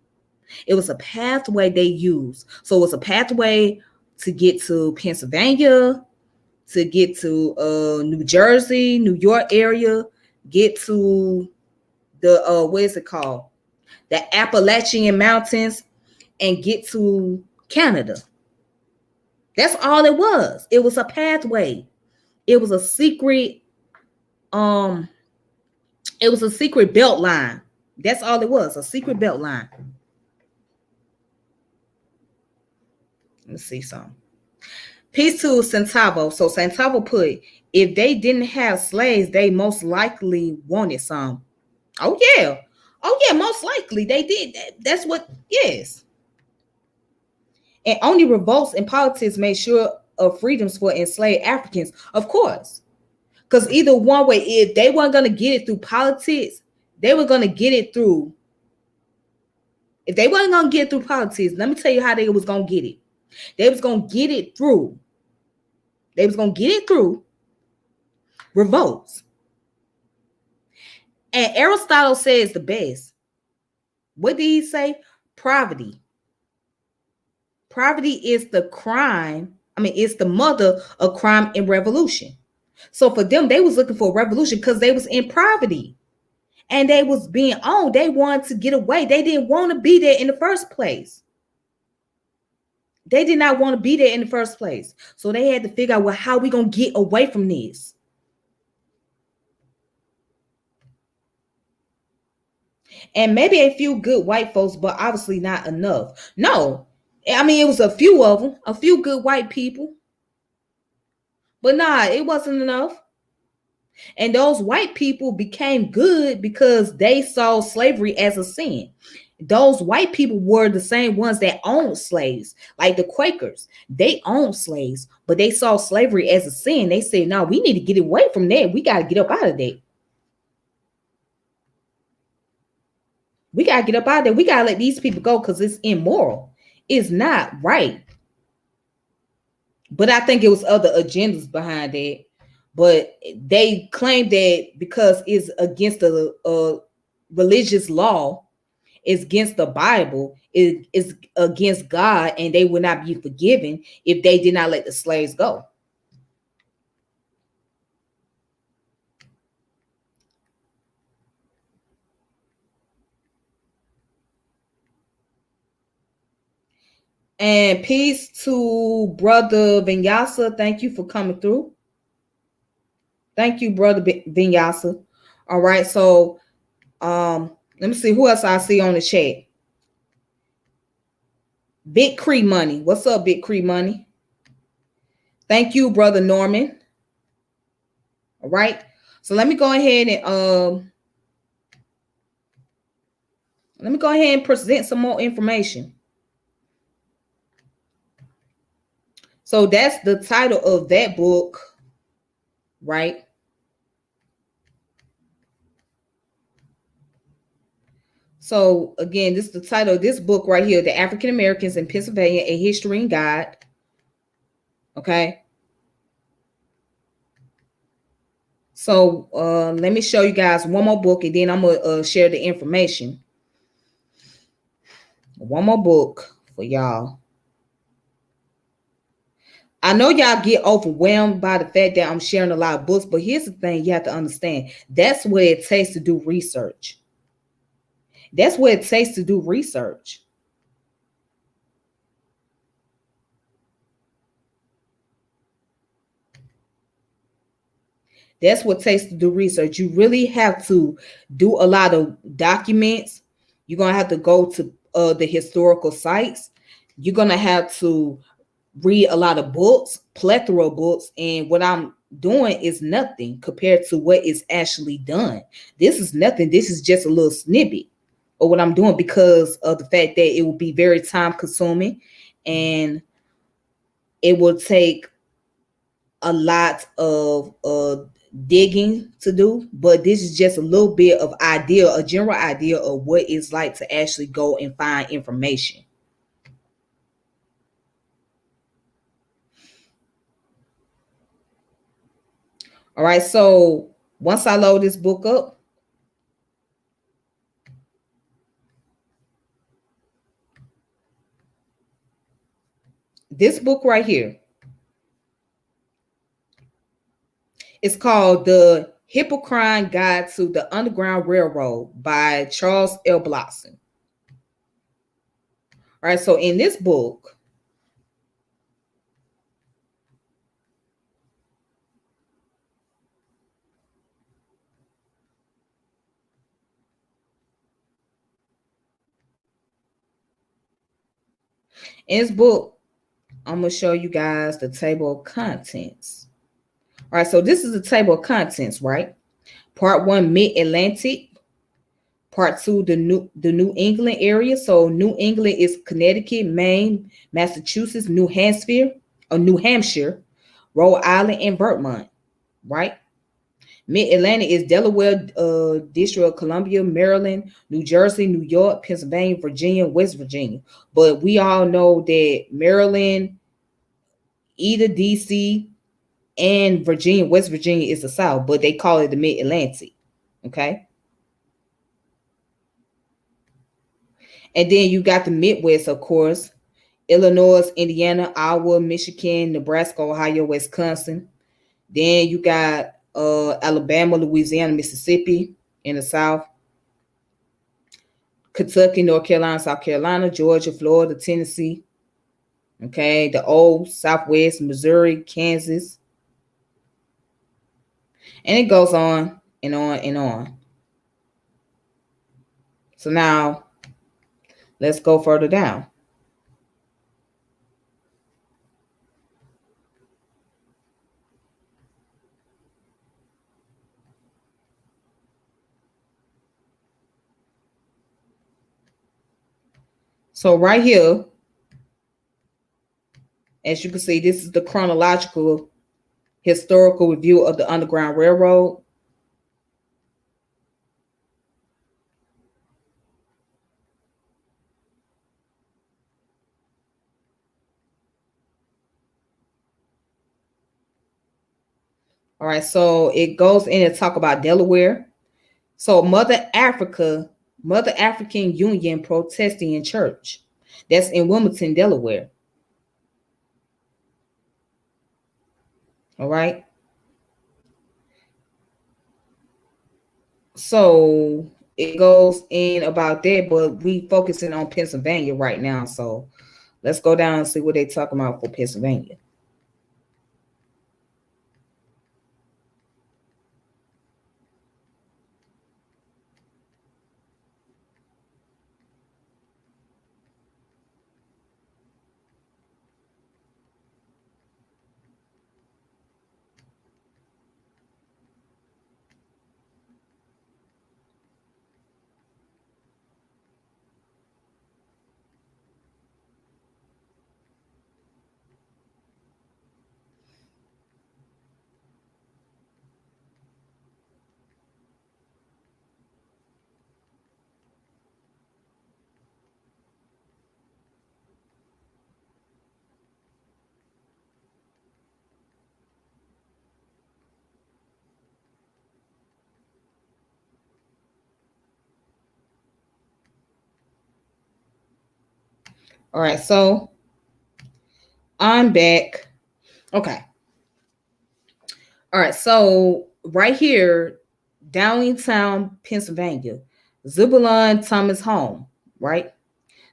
It was a pathway they used. So it was a pathway to get to Pennsylvania, to get to New Jersey, New York area, get to the what is it called? The Appalachian Mountains, and get to Canada. That's all it was. It was a pathway. It was a secret um it was a secret belt line. That's all it was, a secret belt line. Let's see something. Piece to Centavo. So Centavo put, if they didn't have slaves, they most likely wanted some. Oh yeah. Oh yeah, most likely they did. That's what, yes. And only revolts in politics made sure of freedoms for enslaved Africans. Of course. Because either one way, if they weren't going to get it through politics, they were going to get it through. If they weren't going to get it through politics, let me tell you how they was going to get it. They was going to get it through. They was going to get it through revolts. And Aristotle says the best. What did he say? Poverty. Poverty is the crime. It's the mother of crime and revolution. So for them, they was looking for a revolution because they was in poverty. And they was being owned. They wanted to get away. They didn't want to be there in the first place. They did not want to be there in the first place. So they had to figure out, well, how are we going to get away from this? And maybe a few good white folks, but obviously not enough. No, it was a few of them, a few good white people. But nah, it wasn't enough. And those white people became good because they saw slavery as a sin. Those white people were the same ones that owned slaves, like the Quakers. They owned slaves, but they saw slavery as a sin. They said, no, we need to get away from that. We got to get up out of that. We got to get up out of there. We got to let these people go because it's immoral. It's not right. But I think it was other agendas behind that. But they claimed that because it's against the religious law, it's against the Bible, it is against God, and they would not be forgiven if they did not let the slaves go. And peace to Brother Vinyasa. Thank you for coming through. Thank you, Brother Vinyasa. All right, so let me see who else I see on the chat. Big Cree Money. What's up, Big Cree Money? Thank you, Brother Norman. All right, so let me go ahead and present some more information. So that's the title of that book, right? So again, this is the title of this book right here, The African Americans in Pennsylvania, A History and Guide. Okay. So let me show you guys one more book, and then I'm going to share the information. One more book for y'all. I know y'all get overwhelmed by the fact that I'm sharing a lot of books, but here's the thing you have to understand. That's what it takes to do research. That's what it takes to do research. That's what it takes to do research. You really have to do a lot of documents. You're going to have to go to the historical sites. You're going to have to read a lot of books, plethora of books. And what I'm doing is nothing compared to what is actually done. This is nothing. This is just a little snippet of what I'm doing because of the fact that it will be very time consuming and it will take a lot of digging to do, but this is just a little bit of idea, a general idea of what it's like to actually go and find information. All right, so once I load this book up, this book right here, it's called The Hippocrite Guide to the Underground Railroad by Charles L. Blockson. All right, so in this book, I'm going to show you guys the table of contents. All right, so this is the table of contents, right? Part 1, Mid-Atlantic. Part 2, the New England area. So New England is Connecticut, Maine, Massachusetts, New Hampshire, Rhode Island, and Vermont, right? Mid-Atlantic is Delaware, District of Columbia, Maryland, New Jersey, New York, Pennsylvania, Virginia, West Virginia. But we all know that Maryland, either DC, and Virginia, West Virginia is the South, but they call it the Mid-Atlantic, okay? And then you got the Midwest, of course, Illinois, Indiana, Iowa, Michigan, Nebraska, Ohio, Wisconsin. Then you got Alabama, Louisiana, Mississippi in the South. Kentucky, North Carolina, South Carolina, Georgia, Florida, Tennessee. Okay, the old Southwest, Missouri, Kansas. And it goes on and on and on. So now let's go further down. So right here, as you can see, this is the chronological historical review of the Underground Railroad. All right, so it goes in and talk about Delaware. So Mother African Union Protestant Church. That's in Wilmington, Delaware. All right. So it goes in about that, but we focusing on Pennsylvania right now. So let's go down and see what they talking about for Pennsylvania. All right, so I'm back. Okay. All right, so right here, Downingtown, Pennsylvania, Zebulon Thomas Home, right?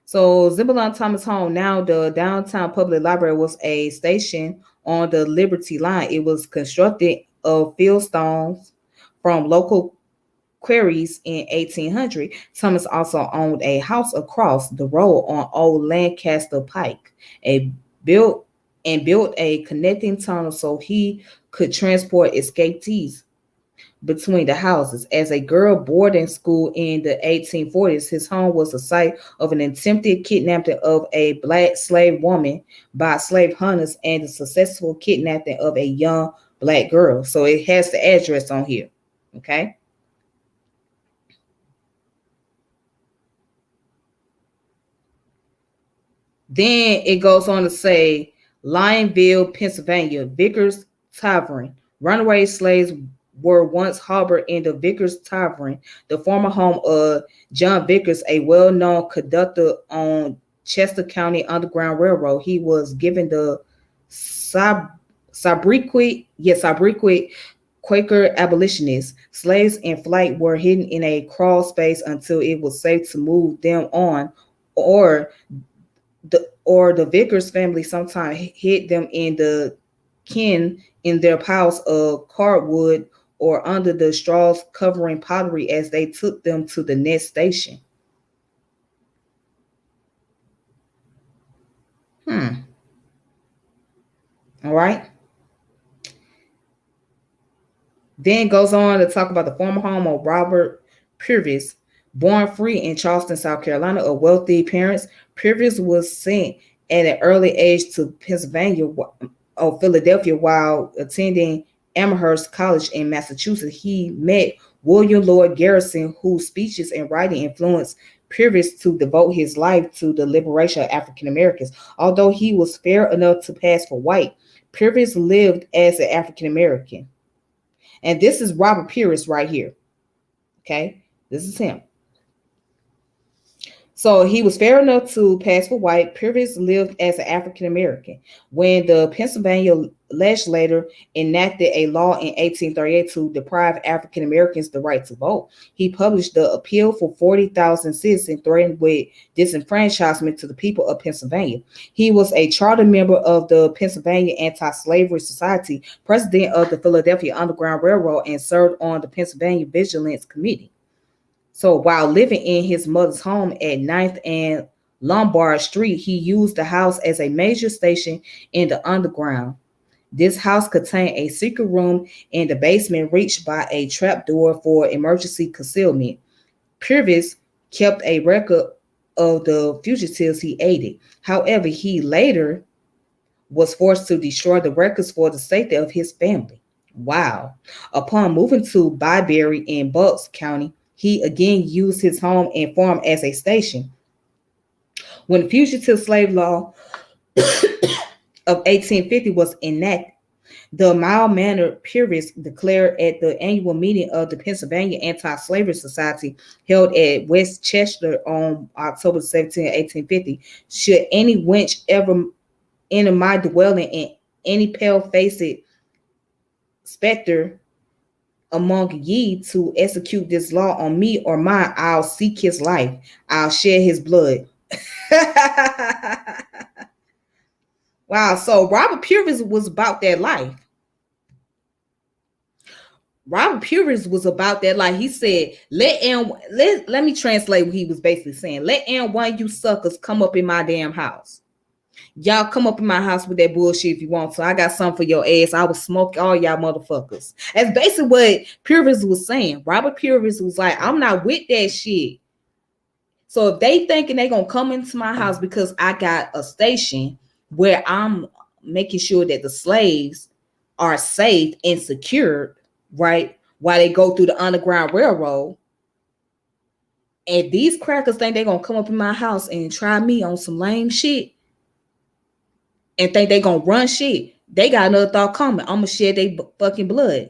So Zebulon Thomas Home, now the downtown public library, was a station on the Liberty line. It was constructed of fieldstones from local quarries in 1800. Thomas also owned a house across the road on Old Lancaster Pike, built a connecting tunnel so he could transport escapees between the houses. As a girl boarding school in the 1840s, his home was the site of an attempted kidnapping of a black slave woman by slave hunters and the successful kidnapping of a young black girl. So it has the address on here. Okay. Then it goes on to say Lionville, Pennsylvania, Vickers Tavern. Runaway slaves were once harbored in the Vickers Tavern, the former home of John Vickers, a well-known conductor on Chester County Underground Railroad. He was given the sobriquet, Quaker abolitionist. Slaves in flight were hidden in a crawl space until it was safe to move them on, or the Vickers family sometimes hid them in the kin in their piles of cardwood or under the straws covering pottery as they took them to the next station. All right. Then goes on to talk about the former home of Robert Purvis. Born free in Charleston, South Carolina, of wealthy parents, Purvis was sent at an early age to Pennsylvania or Philadelphia while attending Amherst College in Massachusetts. He met William Lloyd Garrison, whose speeches and writing influenced Purvis to devote his life to the liberation of African Americans. Although he was fair enough to pass for white, Purvis lived as an African American. And this is Robert Purvis right here. Okay, this is him. So he was fair enough to pass for white. Purvis lived as an African American. When the Pennsylvania legislature enacted a law in 1838 to deprive African Americans the right to vote, he published the appeal for 40,000 citizens threatened with disenfranchisement to the people of Pennsylvania. He was a charter member of the Pennsylvania Anti-Slavery Society, president of the Philadelphia Underground Railroad, and served on the Pennsylvania Vigilance Committee. So while living in his mother's home at 9th and Lombard Street, he used the house as a major station in the underground. This house contained a secret room in the basement reached by a trapdoor for emergency concealment. Purvis kept a record of the fugitives he aided. However, he later was forced to destroy the records for the safety of his family. Wow. Upon moving to Byberry in Bucks County, he again used his home and farm as a station. When the Fugitive Slave Law of 1850 was enacted, the mild-mannered Purvis declared at the annual meeting of the Pennsylvania Anti-Slavery Society held at West Chester on October 17, 1850, should any wench ever enter my dwelling in any pale-faced specter among ye to execute this law on me or mine, I'll seek his life. I'll shed his blood. Wow. So Robert Purvis was about that life. Robert Purvis was about that life. He said, let me translate what he was basically saying. Let one of you suckers come up in my damn house. Y'all come up in my house with that bullshit if you want. So I got something for your ass. I will smoke all y'all motherfuckers. That's basically what Purvis was saying. Robert Purvis was like, I'm not with that shit. So if they thinking they gonna come into my house because I got a station where I'm making sure that the slaves are safe and secured, right, while they go through the Underground Railroad, and these crackers think they're gonna come up in my house and try me on some lame shit and think they gonna run shit, they got another thought coming. I'm gonna shed their fucking blood.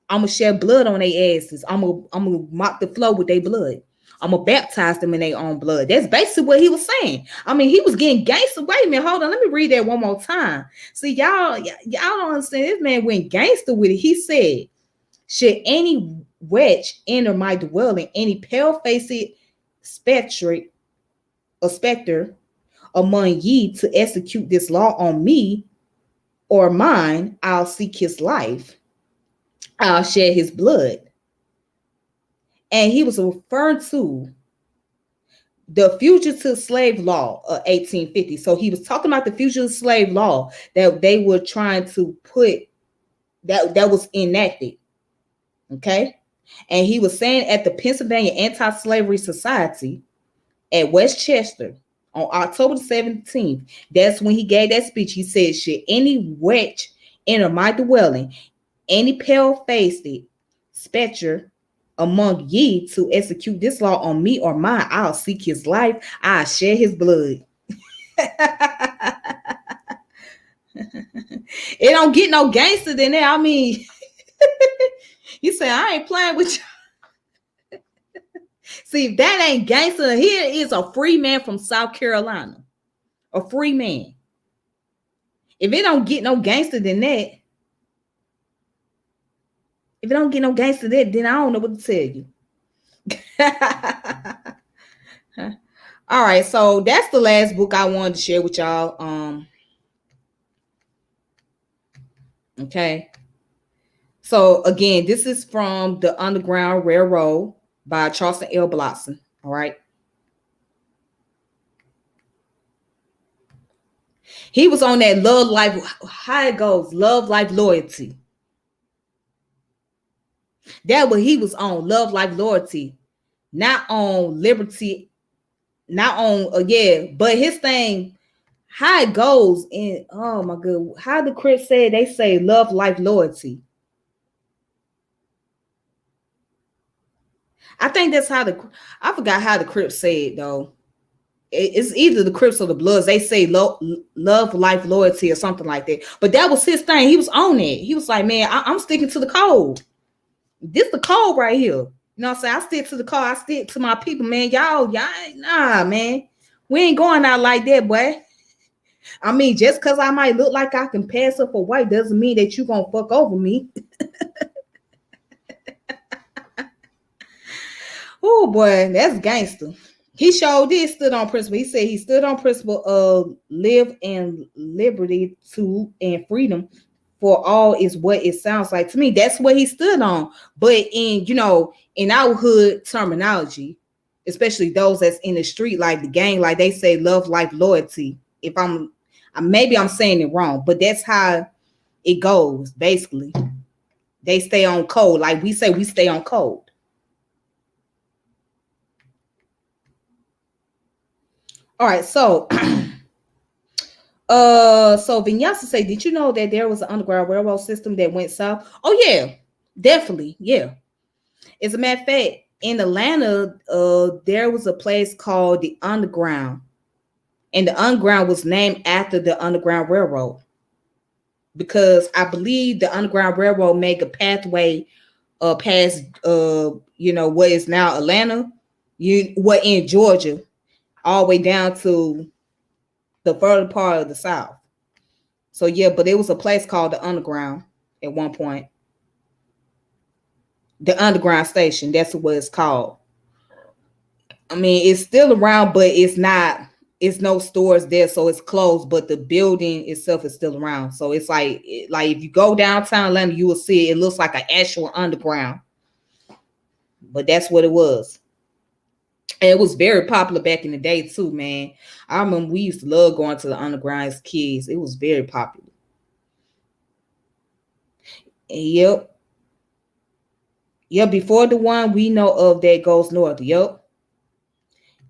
I'm gonna shed blood on their asses. I'm gonna mop the floor with their blood. I'm gonna baptize them in their own blood. That's basically what he was saying. I mean, he was getting gangster. Wait a minute, hold on. Let me read that one more time. See, y'all don't understand. This man went gangster with it. He said, should any wretch enter my dwelling, any pale-faced spectre among ye to execute this law on me or mine, I'll seek his life. I'll shed his blood. And he was referring to the Fugitive Slave Law of 1850. So he was talking about the Fugitive Slave Law that they were trying to put, that was enacted. Okay. And he was saying at the Pennsylvania Anti-Slavery Society at West Chester on October 17th, that's when he gave that speech. He said, should any wretch enter my dwelling. Any pale-faced spectre among ye to execute this law on me or mine, I'll seek his life. I'll shed his blood. It don't get no gangster than that. I mean, you say I ain't playing with you. See, if that ain't gangster, here is a free man from South Carolina. A free man. If it don't get no gangster than that, if it don't get no gangster than that, then I don't know what to tell you. All right, so that's the last book I wanted to share with y'all. Okay. So again, this is from The Underground Railroad by Charleston L. Blockson. All right. He was on that love life, how it goes, love life loyalty. That what he was on, love life loyalty, not on liberty, not on yeah. But his thing, how it goes in, oh my god, how the Crips say, they say love life loyalty. I think that's how I forgot how the Crips say it though. It's either the Crips or the Bloods. They say love, life, loyalty, or something like that. But that was his thing. He was on it. He was like, man, I'm sticking to the code. This the code right here. You know what I'm saying? I stick to the code. I stick to my people, man. Y'all, nah, man. We ain't going out like that, boy. I mean, just because I might look like I can pass up for white doesn't mean that you gonna fuck over me. Oh boy, that's gangster. He showed this, stood on principle. He said he stood on principle of live in liberty to and freedom for all is what it sounds like to me. That's what he stood on. But in, in our hood terminology, especially those that's in the street, like the gang, like they say love, life, loyalty. If maybe I'm saying it wrong, but that's how it goes. Basically, they stay on code. Like we say, we stay on code. All right, so so Vinyasa say, did you know that there was an underground railroad system that went south? Oh yeah, definitely, yeah. As a matter of fact, in Atlanta, there was a place called the Underground, and the Underground was named after the Underground Railroad because I believe the Underground Railroad made a pathway past what is now Atlanta, what in Georgia, all the way down to the further part of the South. So yeah, but it was a place called the Underground at one point. The Underground Station, that's what it's called. I mean, it's still around, but it's no stores there, so it's closed, but the building itself is still around. So it's like if you go downtown Atlanta, you will see it looks like an actual underground. But that's what it was. And it was very popular back in the day too, man. I remember we used to love going to the underground as kids. It was very popular. Yep. Yep, before the one we know of that goes north. Yep.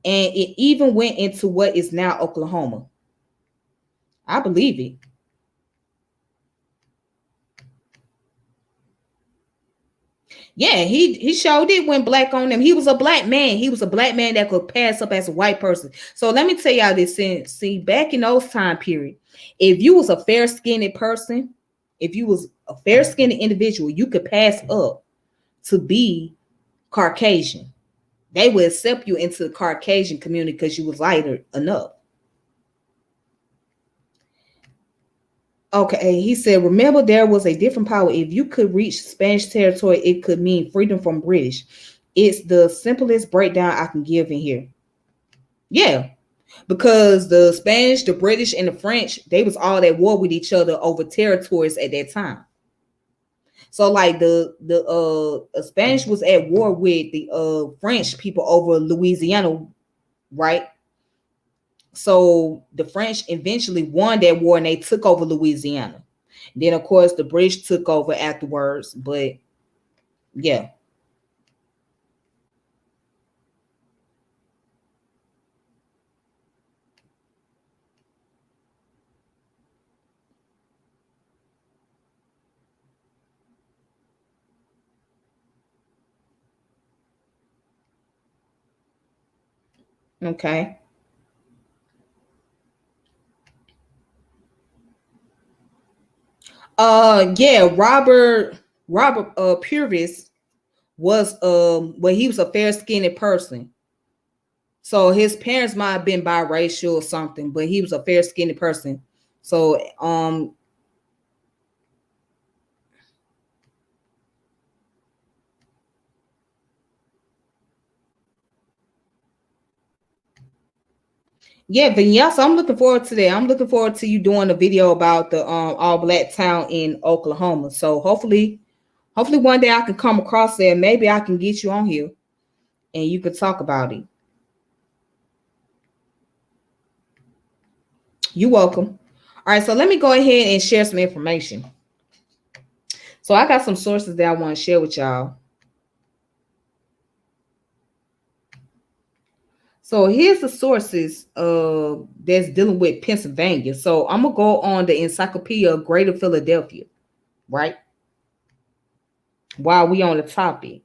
And it even went into what is now Oklahoma. I believe it. Yeah, he showed it went black on them. He was a black man. He was a black man that could pass up as a white person. So let me tell y'all this. See, back in those time period, if you was a fair-skinned person, if you was a fair-skinned individual, you could pass up to be Caucasian. They would accept you into the Caucasian community because you was lighter enough. Okay, he said, remember there was a different power. If you could reach Spanish territory, it could mean freedom from British. It's the simplest breakdown I can give in here. Yeah, because the Spanish, the British, and the French, they was all at war with each other over territories at that time. So like the Spanish was at war with the French people over Louisiana, right? So the French eventually won that war and they took over Louisiana. Then of course the British took over afterwards, but yeah. Okay. Yeah, Robert Purvis was well, he was a fair skinned person. So his parents might have been biracial or something, but he was a fair skinned person. So yeah, but yeah, so I'm looking forward to that. I'm looking forward to you doing a video about the all black town in Oklahoma. So hopefully one day I can come across there. Maybe I can get you on here and you could talk about it. You're welcome. All right, so let me go ahead and share some information. So I got some sources that I want to share with y'all. So here's the sources that's dealing with Pennsylvania. So I'm gonna go on the Encyclopedia of Greater Philadelphia, right? While we on the topic.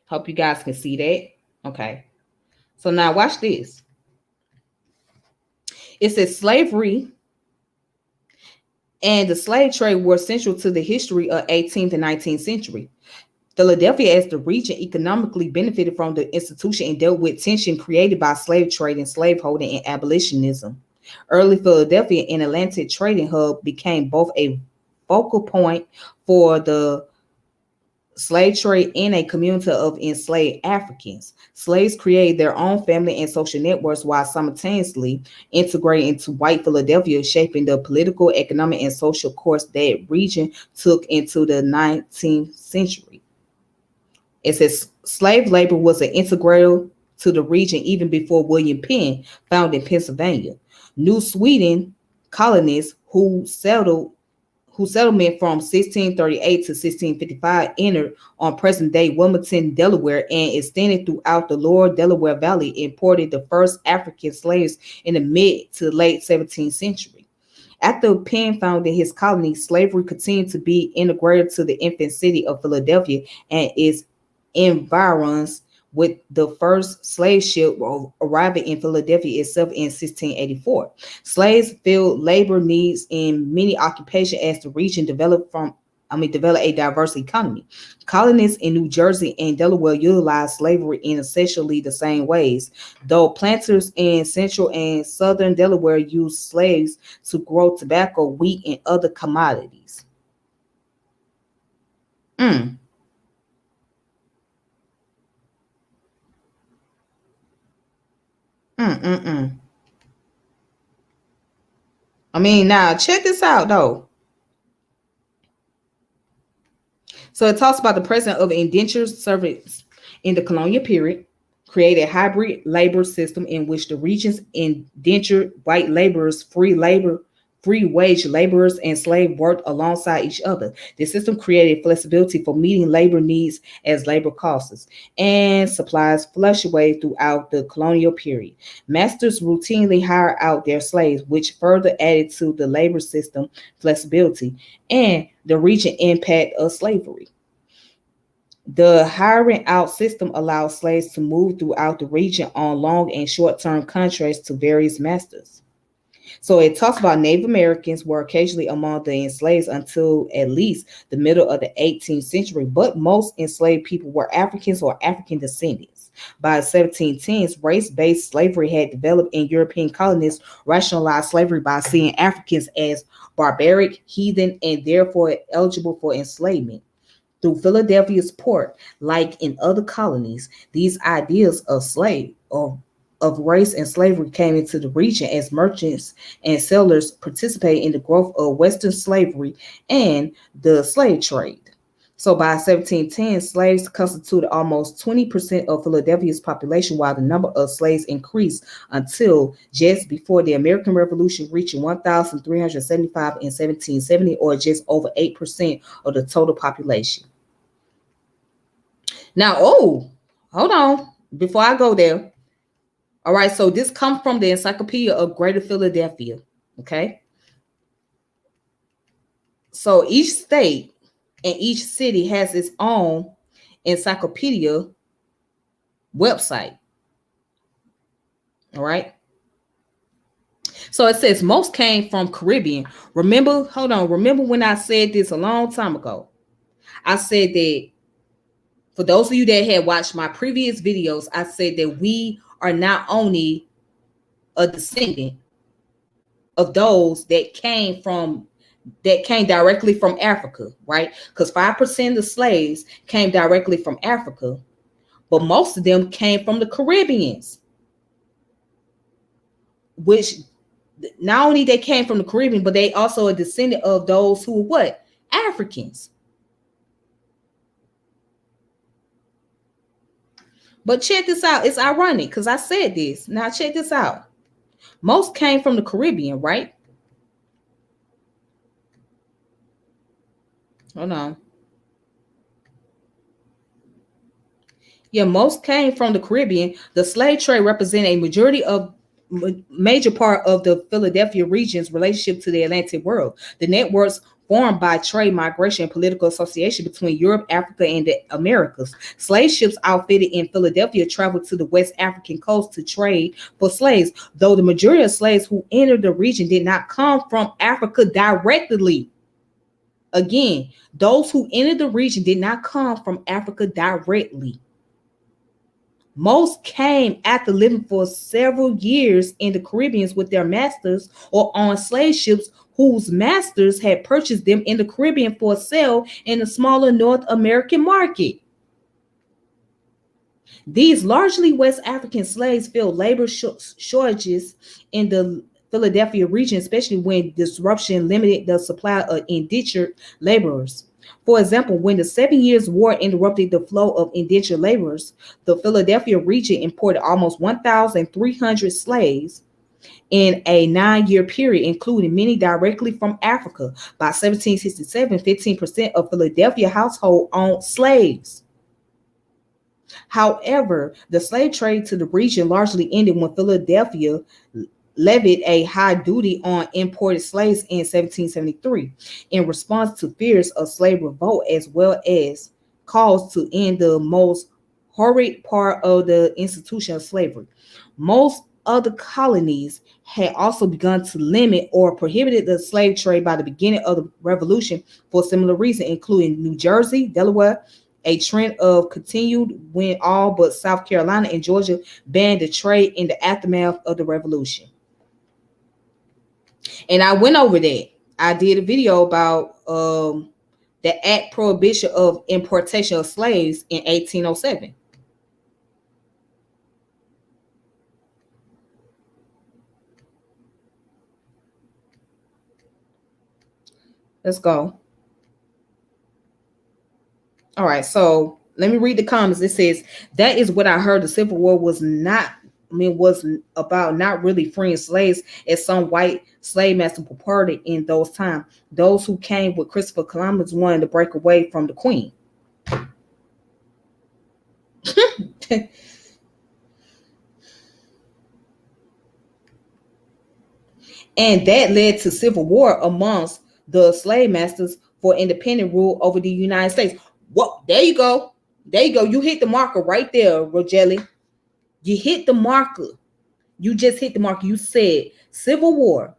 Hope you guys can see that. Okay. So now watch this. It says slavery and the slave trade were central to the history of 18th and 19th century. Philadelphia, as the region, economically benefited from the institution and dealt with tension created by slave trade and slaveholding and abolitionism. Early Philadelphia, an Atlantic trading hub, became both a focal point for the slave trade and a community of enslaved Africans. Slaves created their own family and social networks while simultaneously integrating into white Philadelphia, shaping the political, economic, and social course that region took into the 19th century. It says slave labor was an integral to the region even before William Penn founded Pennsylvania. New Sweden colonists whose settlement from 1638 to 1655 entered on present-day Wilmington, Delaware, and extended throughout the lower Delaware Valley, imported the first African slaves in the mid to late 17th century. After Penn founded his colony, slavery continued to be integrated to the infant city of Philadelphia and its environs, with the first slave ship arriving in Philadelphia itself in 1684. Slaves filled labor needs in many occupations as the region developed a diverse economy. Colonists in New Jersey and Delaware utilized slavery in essentially the same ways, though planters in central and southern Delaware used slaves to grow tobacco, wheat, and other commodities. Mm, mm. I mean, now check this out though. So it talks about the presence of indentured servants in the colonial period, create a hybrid labor system in which the region's indentured white laborers, free wage laborers, and slave worked alongside each other. The system created flexibility for meeting labor needs as labor costs and supplies fluctuated throughout the colonial period. Masters routinely hired out their slaves, which further added to the labor system flexibility and the region impact of slavery. The hiring out system allows slaves to move throughout the region on long and short term contracts to various masters. So it talks about Native Americans were occasionally among the enslaved until at least the middle of the 18th century, but most enslaved people were Africans or African descendants. By the 1710s, race based slavery had developed in European colonies, rationalized slavery by seeing Africans as barbaric, heathen, and therefore eligible for enslavement. Through Philadelphia's port, like in other colonies, these ideas of race and slavery came into the region as merchants and settlers participated in the growth of Western slavery and the slave trade. So by 1710, slaves constituted almost 20% of Philadelphia's population, while the number of slaves increased until just before the American Revolution, reaching 1,375 in 1770, or just over 8% of the total population. Now, oh, hold on. Before I go there, all right. So this comes from the Encyclopedia of Greater Philadelphia. Okay. So each state and each city has its own encyclopedia website. All right. So it says most came from Caribbean. Remember, hold on. Remember when I said this a long time ago? I said that for those of you that had watched my previous videos, I said that we are not only a descendant of those that came directly from Africa, right? Because 5% of slaves came directly from Africa, but most of them came from the Caribbeans, which not only they came from the Caribbean, but they also a descendant of those who were what? Africans. But check this out. It's ironic because I said this. Now check this out. Most came from the Caribbean, right? Hold on. Yeah, most came from the Caribbean. The slave trade represented a major part of the Philadelphia region's relationship to the Atlantic world. The networks formed by trade, migration, and political association between Europe, Africa, and the Americas. Slave ships outfitted in Philadelphia traveled to the West African coast to trade for slaves, though the majority of slaves who entered the region did not come from Africa directly. Again, those who entered the region did not come from Africa directly. Most came after living for several years in the Caribbean with their masters or on slave ships whose masters had purchased them in the Caribbean for sale in the smaller North American market. These largely West African slaves filled labor shortages in the Philadelphia region, especially when disruption limited the supply of indentured laborers. For example, when the 7 Years' War interrupted the flow of indentured laborers, the Philadelphia region imported almost 1,300 slaves in a 9-year period, including many directly from Africa. By 1767, 15% of Philadelphia households owned slaves. However, the slave trade to the region largely ended when Philadelphia levied a high duty on imported slaves in 1773 in response to fears of slave revolt, as well as calls to end the most horrid part of the institution of slavery. Most other colonies had also begun to limit or prohibited the slave trade by the beginning of the Revolution for similar reasons, including New Jersey, Delaware. A trend of continued when all but South Carolina and Georgia banned the trade in the aftermath of the Revolution. And I went over that. I did a video about the act prohibition of importation of slaves in 1807. Let's go. All right, so let me read the comments. It says, that is what I heard. The Civil War was was about not really freeing slaves, as some white slave masters purported in those times. Those who came with Christopher Columbus wanted to break away from the Queen. And that led to civil war amongst the slave masters for independent rule over the United States. What? There you go. There you go. You hit the marker right there, Rogelli. You hit the marker. You just hit the marker. You said civil war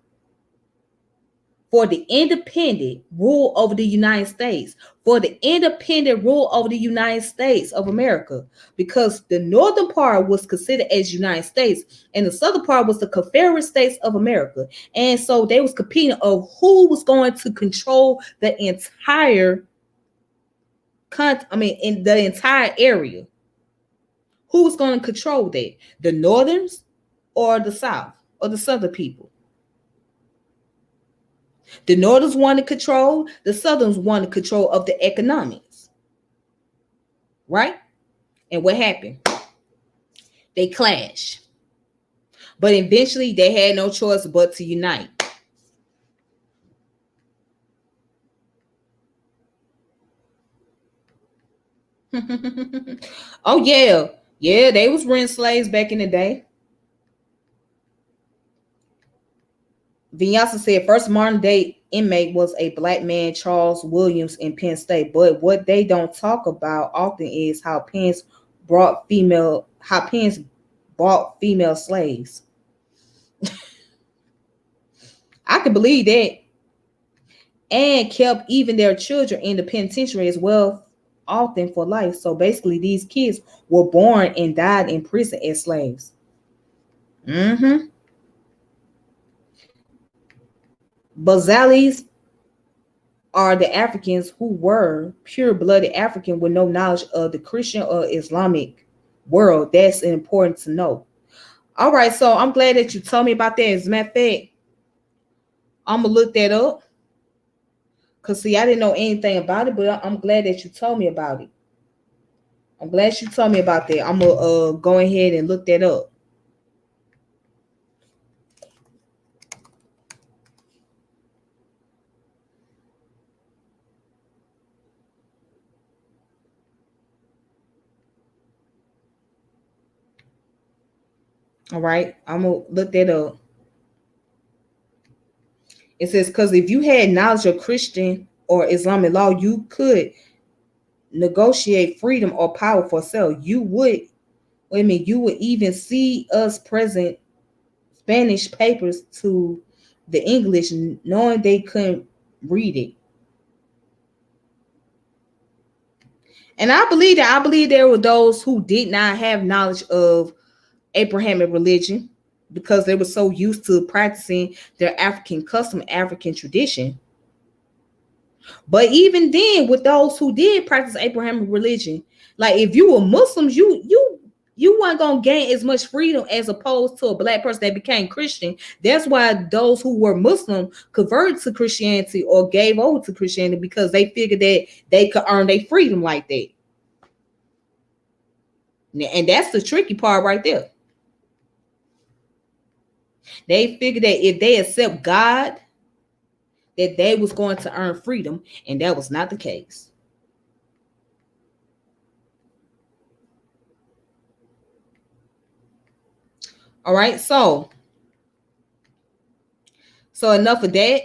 for the independent rule over the United States. For the independent rule over the United States of America. Because the northern part was considered as United States and the southern part was the Confederate States of America. And so they was competing of who was going to control the entire in the entire area. Who was going to control that? The Northerns or the South or the Southern people? The Northerns wanted control. The Southerns wanted control of the economics. Right? And what happened? They clashed. But eventually they had no choice but to unite. Oh yeah. Yeah, they was renting slaves back in the day. Vinyasa said first modern day inmate was a black man, Charles Williams, in Penn State. But what they don't talk about often is how Penn's bought female slaves. I can believe that. And kept even their children in the penitentiary as well, often for life. So basically, these kids were born and died in prison as slaves. Mm-hmm. Bazalis are the Africans who were pure-blooded African with no knowledge of the Christian or Islamic world. That's important to know. All right, so I'm glad that you told me about that. As a matter of fact, I'm gonna look that up. Cause see, I didn't know anything about it, but I'm glad that you told me about it. I'm glad you told me about that. I'm gonna go ahead and look that up. All right, I'm gonna look that up. It says, because if you had knowledge of Christian or Islamic law, you could negotiate freedom or power for sale. You would, you would even see us present Spanish papers to the English, knowing they couldn't read it. And I believe that. I believe there were those who did not have knowledge of Abrahamic religion because they were so used to practicing their African custom, African tradition. But even then, with those who did practice Abrahamic religion, like if you were Muslims, you weren't gonna gain as much freedom as opposed to a black person that became Christian. That's why those who were Muslim converted to Christianity or gave over to Christianity, because they figured that they could earn their freedom like that. And that's the tricky part right there. They figured that if they accept God, that they was going to earn freedom, and that was not the case. All right, so enough of that.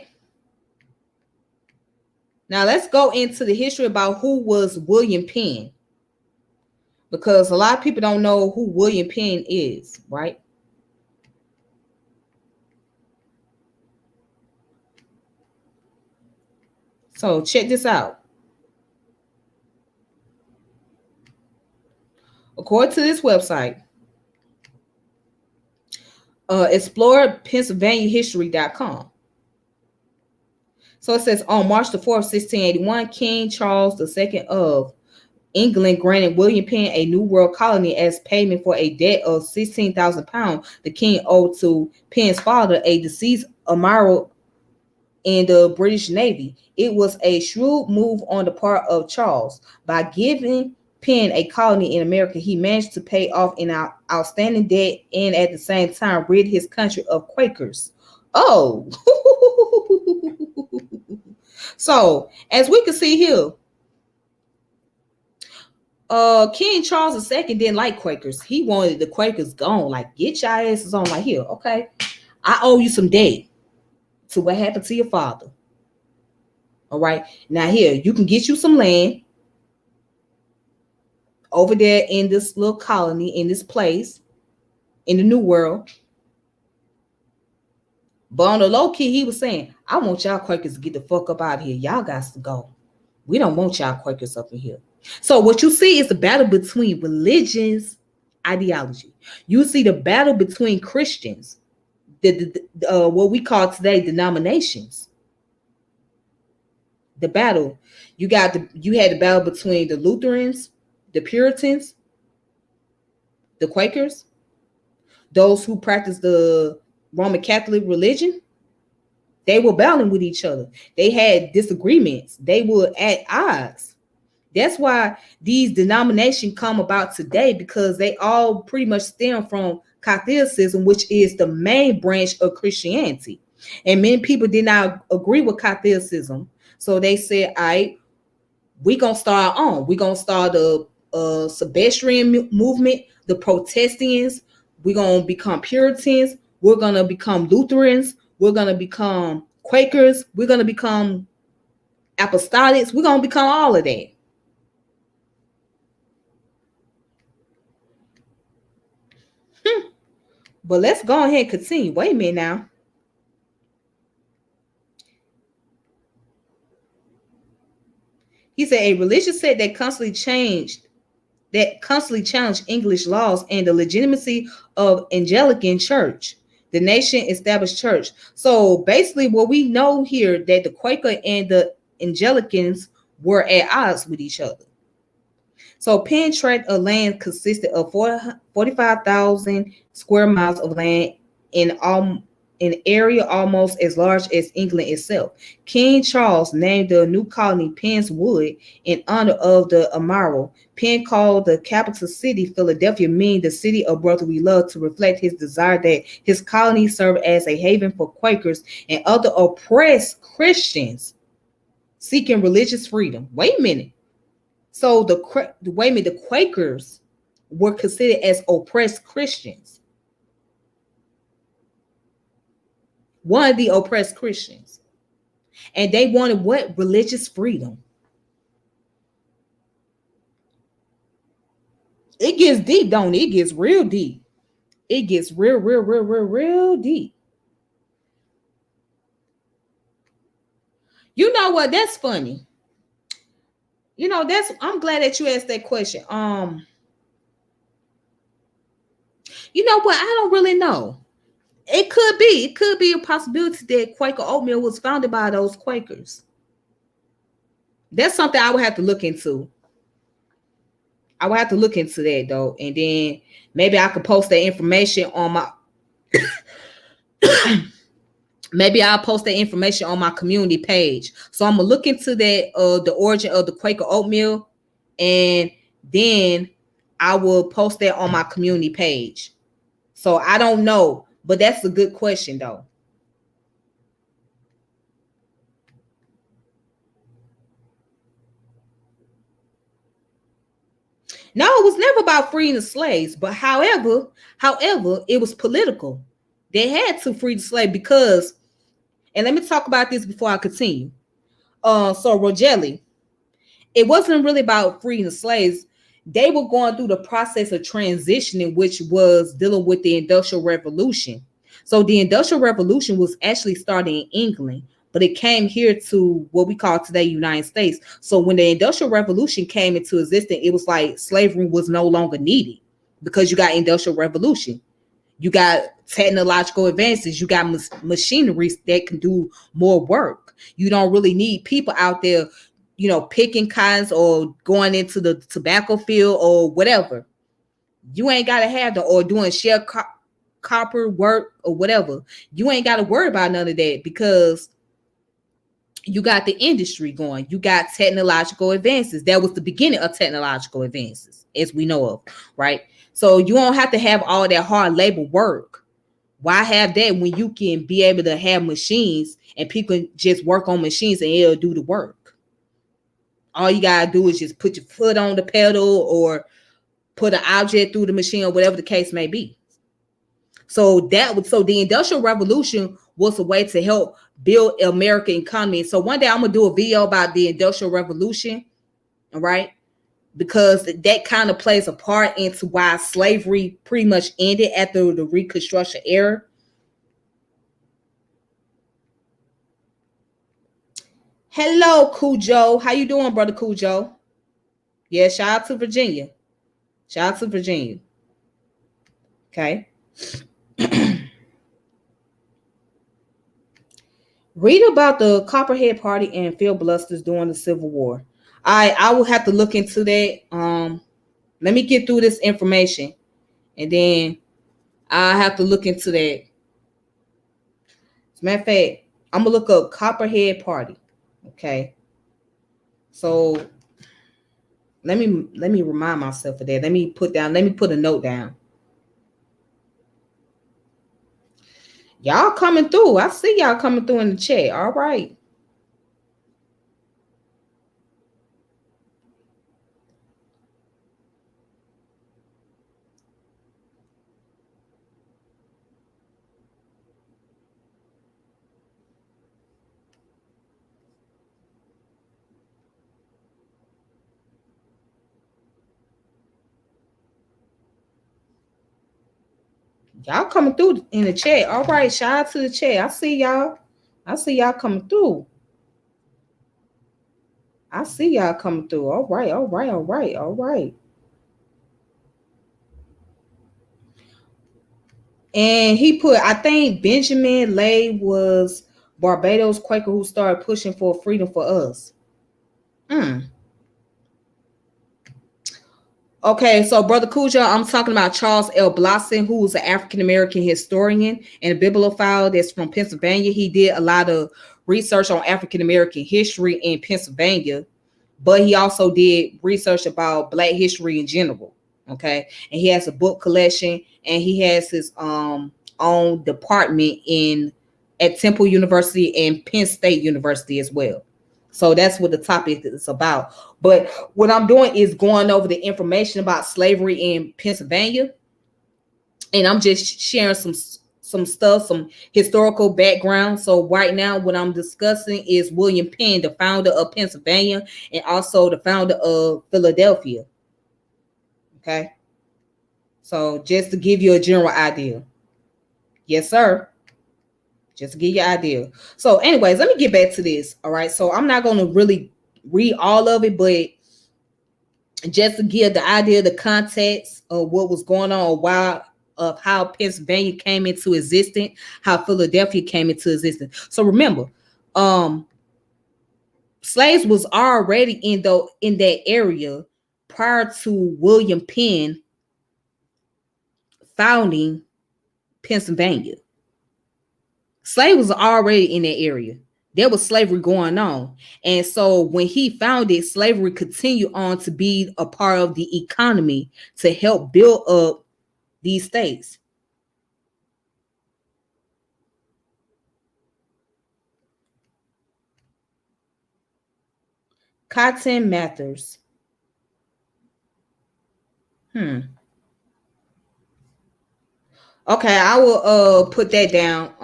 Now let's go into the history about who was William Penn, because a lot of people don't know who William Penn is, right? So check this out. According to this website, explorepennsylvaniahistory.com. So it says, on March the 4th, 1681, King Charles II of England granted William Penn a New World colony as payment for a debt of £16,000 the king owed to Penn's father, a deceased admiral in the British Navy. It was a shrewd move on the part of Charles. By giving Penn a colony in America, he managed to pay off an outstanding debt and at the same time rid his country of Quakers. Oh, so as we can see here, King Charles II didn't like Quakers. He wanted the Quakers gone. Like, get your asses on. Like, here, okay, I owe you some debt to what happened to your father. All right, now here, you can get you some land over there in this little colony, in this place, in the New World. But on the low key, he was saying, I want y'all Quakers to get the fuck up out of here. Y'all got to go. We don't want y'all Quakers up in here. So what you see is the battle between religions, ideology. You see the battle between Christians, what we call today denominations. The battle. You had the battle between the Lutherans, the Puritans, the Quakers, those who practice the Roman Catholic religion. They were battling with each other. They had disagreements. They were at odds. That's why these denominations come about today, because they all pretty much stem from Catholicism, which is the main branch of Christianity. And many people did not agree with Catholicism. So they said, all right, we're going to start our own. We're going to start the Sebastian movement, the Protestants. We're going to become Puritans. We're going to become Lutherans. We're going to become Quakers, we're going to become apostolics. We're going to become all of that. But let's go ahead and continue. Wait a minute now. He said a religious sect that constantly challenged English laws and the legitimacy of Anglican Church, the nation established church. So basically, what we know here that the Quaker and the Anglicans were at odds with each other. So Penn tract of land consisted of 45,000 square miles of land in an area almost as large as England itself. King Charles named the new colony Penn's Wood in honor of the admiral. Penn called the capital city Philadelphia, meaning the city of brotherly love, to reflect his desire that his colony serve as a haven for Quakers and other oppressed Christians seeking religious freedom. Wait a minute. So the Quakers were considered as oppressed Christians. One of the oppressed Christians. And they wanted what? Religious freedom. It gets deep, don't it? It gets real deep. It gets real deep. You know what? That's funny. I'm glad that you asked that question. You know what? I don't really know. It could be a possibility that Quaker oatmeal was founded by those Quakers. That's something I would have to look into. I would have to look into that though, and then maybe I could post that information on my maybe I'll post that information on my community page. So I'm gonna look into that the origin of the Quaker oatmeal, and then I will post that on my community page. So I don't know, but that's a good question though. No, it was never about freeing the slaves, but however, it was political. They had to free the slave because, and let me talk about this before I continue. So Rogelli, it wasn't really about freeing the slaves. They were going through the process of transitioning, which was dealing with the Industrial Revolution. So the Industrial Revolution was actually started in England, but it came here to what we call today United States. So when the Industrial Revolution came into existence, it was like slavery was no longer needed because you got Industrial Revolution. You got technological advances. You got machinery that can do more work. You don't really need people out there, picking cotton or going into the tobacco field or whatever. You ain't got to have the or doing copper work or whatever. You ain't got to worry about none of that because you got the industry going. You got technological advances. That was the beginning of technological advances, as we know of, right? So you don't have to have all that hard labor work. Why have that when you can be able to have machines and people just work on machines and it'll do the work? All you gotta do is just put your foot on the pedal or put an object through the machine or whatever the case may be. So the Industrial Revolution was a way to help build American economy. So one day I'm gonna do a video about the Industrial Revolution, all right? Because that kind of plays a part into why slavery pretty much ended after the Reconstruction era. Hello, Cujo. How you doing, brother Cujo? Yeah, shout out to Virginia. Shout out to Virginia. Okay. Read about the Copperhead Party and filibusters during the Civil War. I will have to look into that. Let me get through this information, and then I have to look into that. As a matter of fact, I'm gonna look up Copperhead Party. Okay. So let me remind myself of that. Let me put a note down. Y'all coming through. I see y'all coming through in the chat. All right. Y'all coming through in the chat. All right, shout out to the chat. I see y'all. I see y'all coming through. I see y'all coming through. All right, all right, all right, all right. And he put, I think Benjamin Lay was Barbados Quaker who started pushing for freedom for us. Mm. Okay, so Brother Cujo, I'm talking about Charles L. Blockson, who was an African American historian and a bibliophile that's from Pennsylvania. He did a lot of research on African American history in Pennsylvania, but he also did research about Black history in general. Okay, and he has a book collection, and he has his own department in at Temple University and Penn State University as well. So that's what the topic is about. But what I'm doing is going over the information about slavery in Pennsylvania, and I'm just sharing some stuff, some historical background. So right now, what I'm discussing is William Penn, the founder of Pennsylvania, and also the founder of Philadelphia. Okay, so just to give you a general idea. Yes, sir. Just to give you an idea. So, anyways, let me get back to this. All right. So I'm not going to really read all of it, but just to give the idea, the context of what was going on, why of how Pennsylvania came into existence, how Philadelphia came into existence. So remember, um, slaves was already in that area prior to William Penn founding Pennsylvania. Slaves was already in that area. There was slavery going on. And so when he founded, slavery continued on to be a part of the economy to help build up these states. Cotton Mathers. Okay, I will put that down.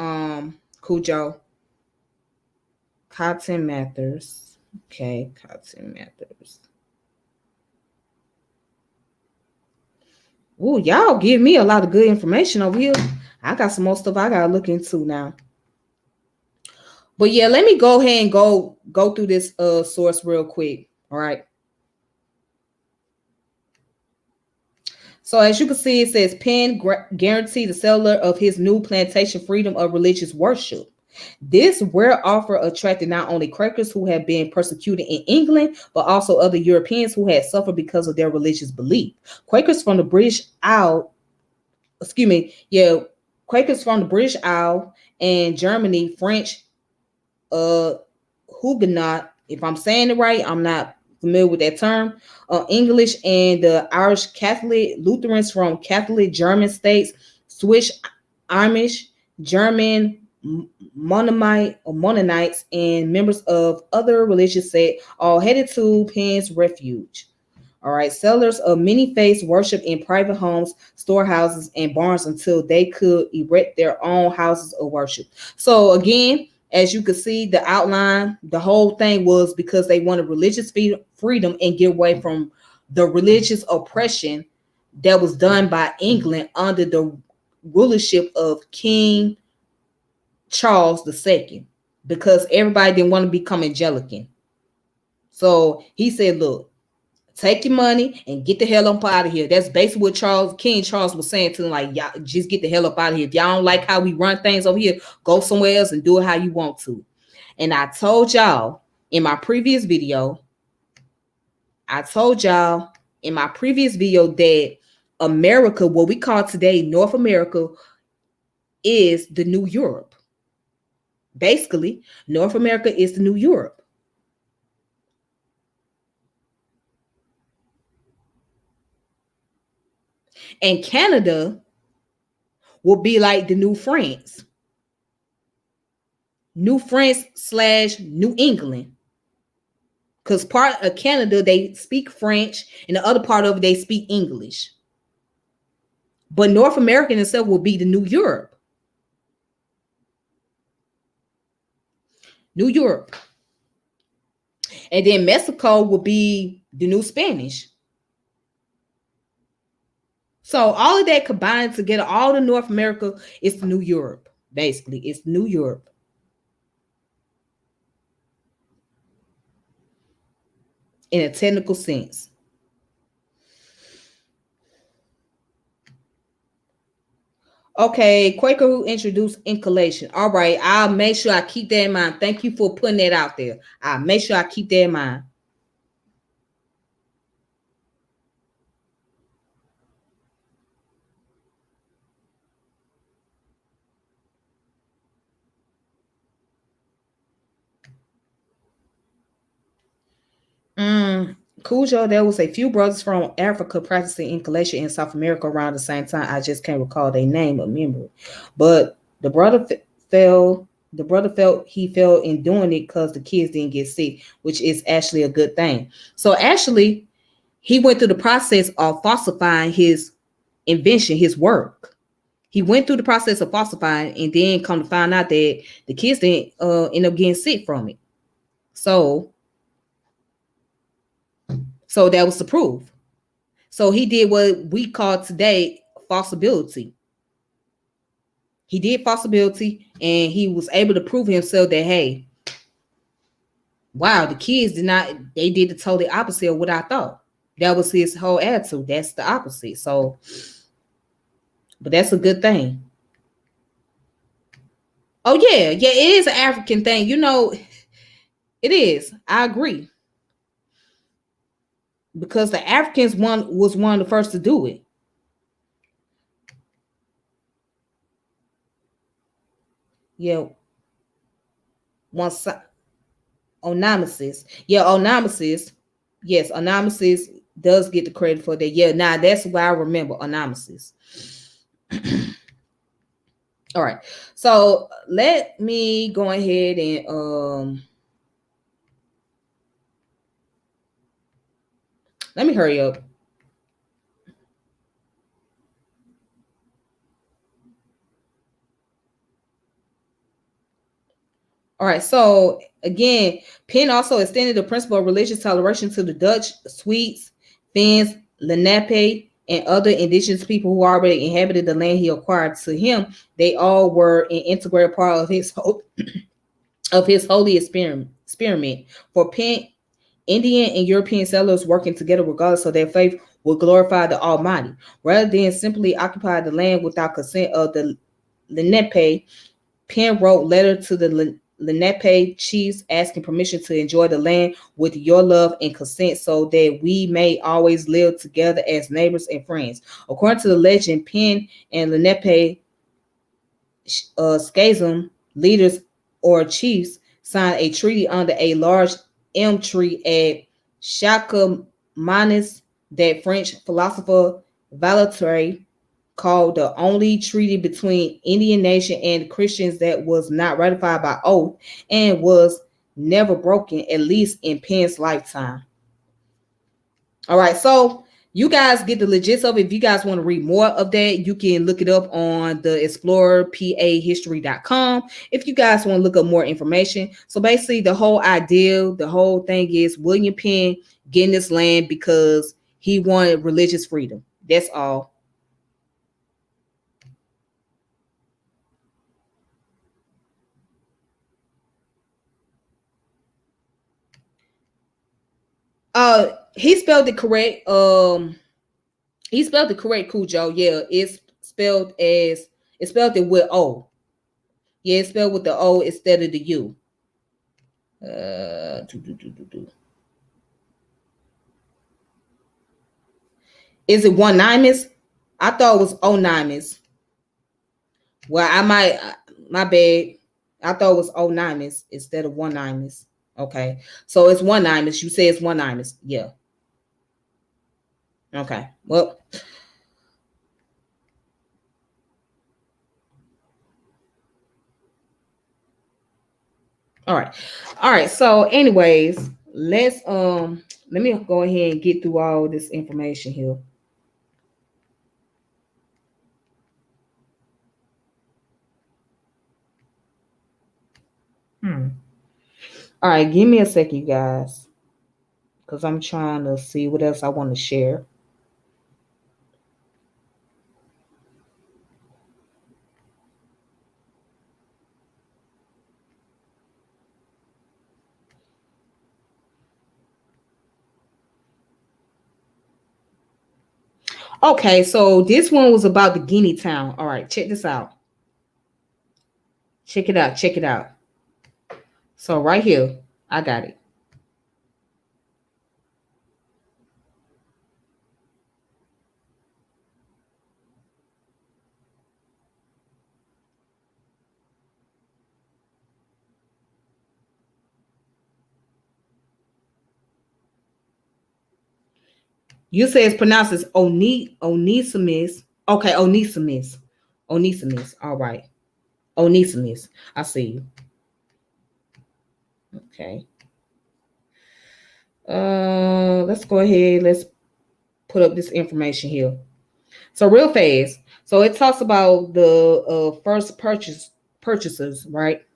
Cujo. Cotton Mathers. Okay, Cotton Mathers. Ooh, y'all give me a lot of good information over here. I got some more stuff I gotta look into now. But yeah, let me go ahead and go through this source real quick. All right. So as you can see, it says Penn guaranteed the settler of his new plantation freedom of religious worship. This rare offer attracted not only Quakers who had been persecuted in England, but also other Europeans who had suffered because of their religious belief. Quakers from the British Isle, excuse me, yeah, Quakers from the British Isle and Germany, French, uh, Huguenot, if I'm saying it right, I'm not familiar with that term, English, and the Irish Catholic, Lutherans from Catholic German states, Swiss, Amish, German, Mennonite or Mennonites, and members of other religious sects all headed to Penn's refuge. All right, settlers of many faiths worship in private homes, storehouses, and barns until they could erect their own houses of worship. So again, as you can see, the outline, the whole thing was because they wanted religious freedom and get away from the religious oppression that was done by England under the rulership of King Charles II, because everybody didn't want to become Anglican. So he said, look, take your money and get the hell up out of here. That's basically what King Charles was saying to them, like, y'all just get the hell up out of here. If y'all don't like how we run things over here, go somewhere else and do it how you want to. And I told y'all in my previous video, that America, what we call today North America, is the new Europe. Basically, North America is the new Europe. And Canada will be like the new France. New France / New England. Because part of Canada, they speak French, and the other part of it, they speak English. But North America itself will be the new Europe. New Europe. And then Mexico will be the new Spanish. So all of that combined together, all the North America is New Europe. Basically, it's New Europe in a technical sense. Okay, Quaker who introduced inculation. All right, I'll make sure I keep that in mind. Thank you for putting that out there. I'll make sure I keep that in mind. Cujo, there was a few brothers from Africa practicing inculation in South America around the same time. I just can't recall their name or memory. But the brother felt he fell in doing it because the kids didn't get sick, which is actually a good thing. So actually, he went through the process of falsifying his invention, his work. He went through the process of falsifying and then come to find out that the kids didn't end up getting sick from it. So that was the proof. So he did what we call today falsibility. He did falsibility and he was able to prove himself that, hey, wow, the kids did not, they did the totally opposite of what I thought. That was his whole attitude. That's the opposite. So, but that's a good thing. Oh, yeah. Yeah, it is an African thing. You know, it is. I agree. Because the Africans was one of the first to do it. Yeah. Once Onamasis. Yeah, Onamasis. Yes, Onamasis does get the credit for that. Yeah, now that's why I remember Onamasis. All right. So let me go ahead and let me hurry up. All right. So again, Penn also extended the principle of religious toleration to the Dutch, Swedes, Finns, Lenape, and other indigenous people who already inhabited the land he acquired. To him, they all were an integral part of his holy experiment. For Penn, Indian and European settlers working together regardless of their faith would glorify the Almighty. Rather than simply occupy the land without consent of the Lenape, Penn wrote letter to the Lenape chiefs asking permission to enjoy the land with your love and consent so that we may always live together as neighbors and friends. According to the legend, Penn and Lenape schism leaders or chiefs signed a treaty under a large elm tree at Chacamonas that French philosopher Voltaire called the only treaty between Indian nation and Christians that was not ratified by oath and was never broken, at least in Penn's lifetime. All right, so you guys get the gist of it. If you guys want to read more of that, you can look it up on the explorerpahistory.com. If you guys want to look up more information. So basically the whole idea, the whole thing is William Penn getting this land because he wanted religious freedom. That's all. He spelled it correct. He spelled it correct, Cujo. Yeah, it's spelled it with O. Yeah, it's spelled with the O instead of the U. Is it one Nimus? I thought it was Onimus. Well, I might my bad. I thought it was Onimus instead of one Nimus. Okay. So it's one Nimus. You say it's one Nimus. Yeah. Okay. Well, all right. All right. So, anyways, let me go ahead and get through all this information here. All right, give me a second, you guys, because I'm trying to see what else I want to share. Okay, so this one was about the Guinea town. All right, check this out. Check it out. Check it out. So right here, I got it. You say it's pronounced as Onesimus. Okay, Onesimus. Onesimus. All right. Onesimus. I see you. Okay. Let's go ahead. Let's put up this information here. So real fast. So it talks about the first purchasers, right?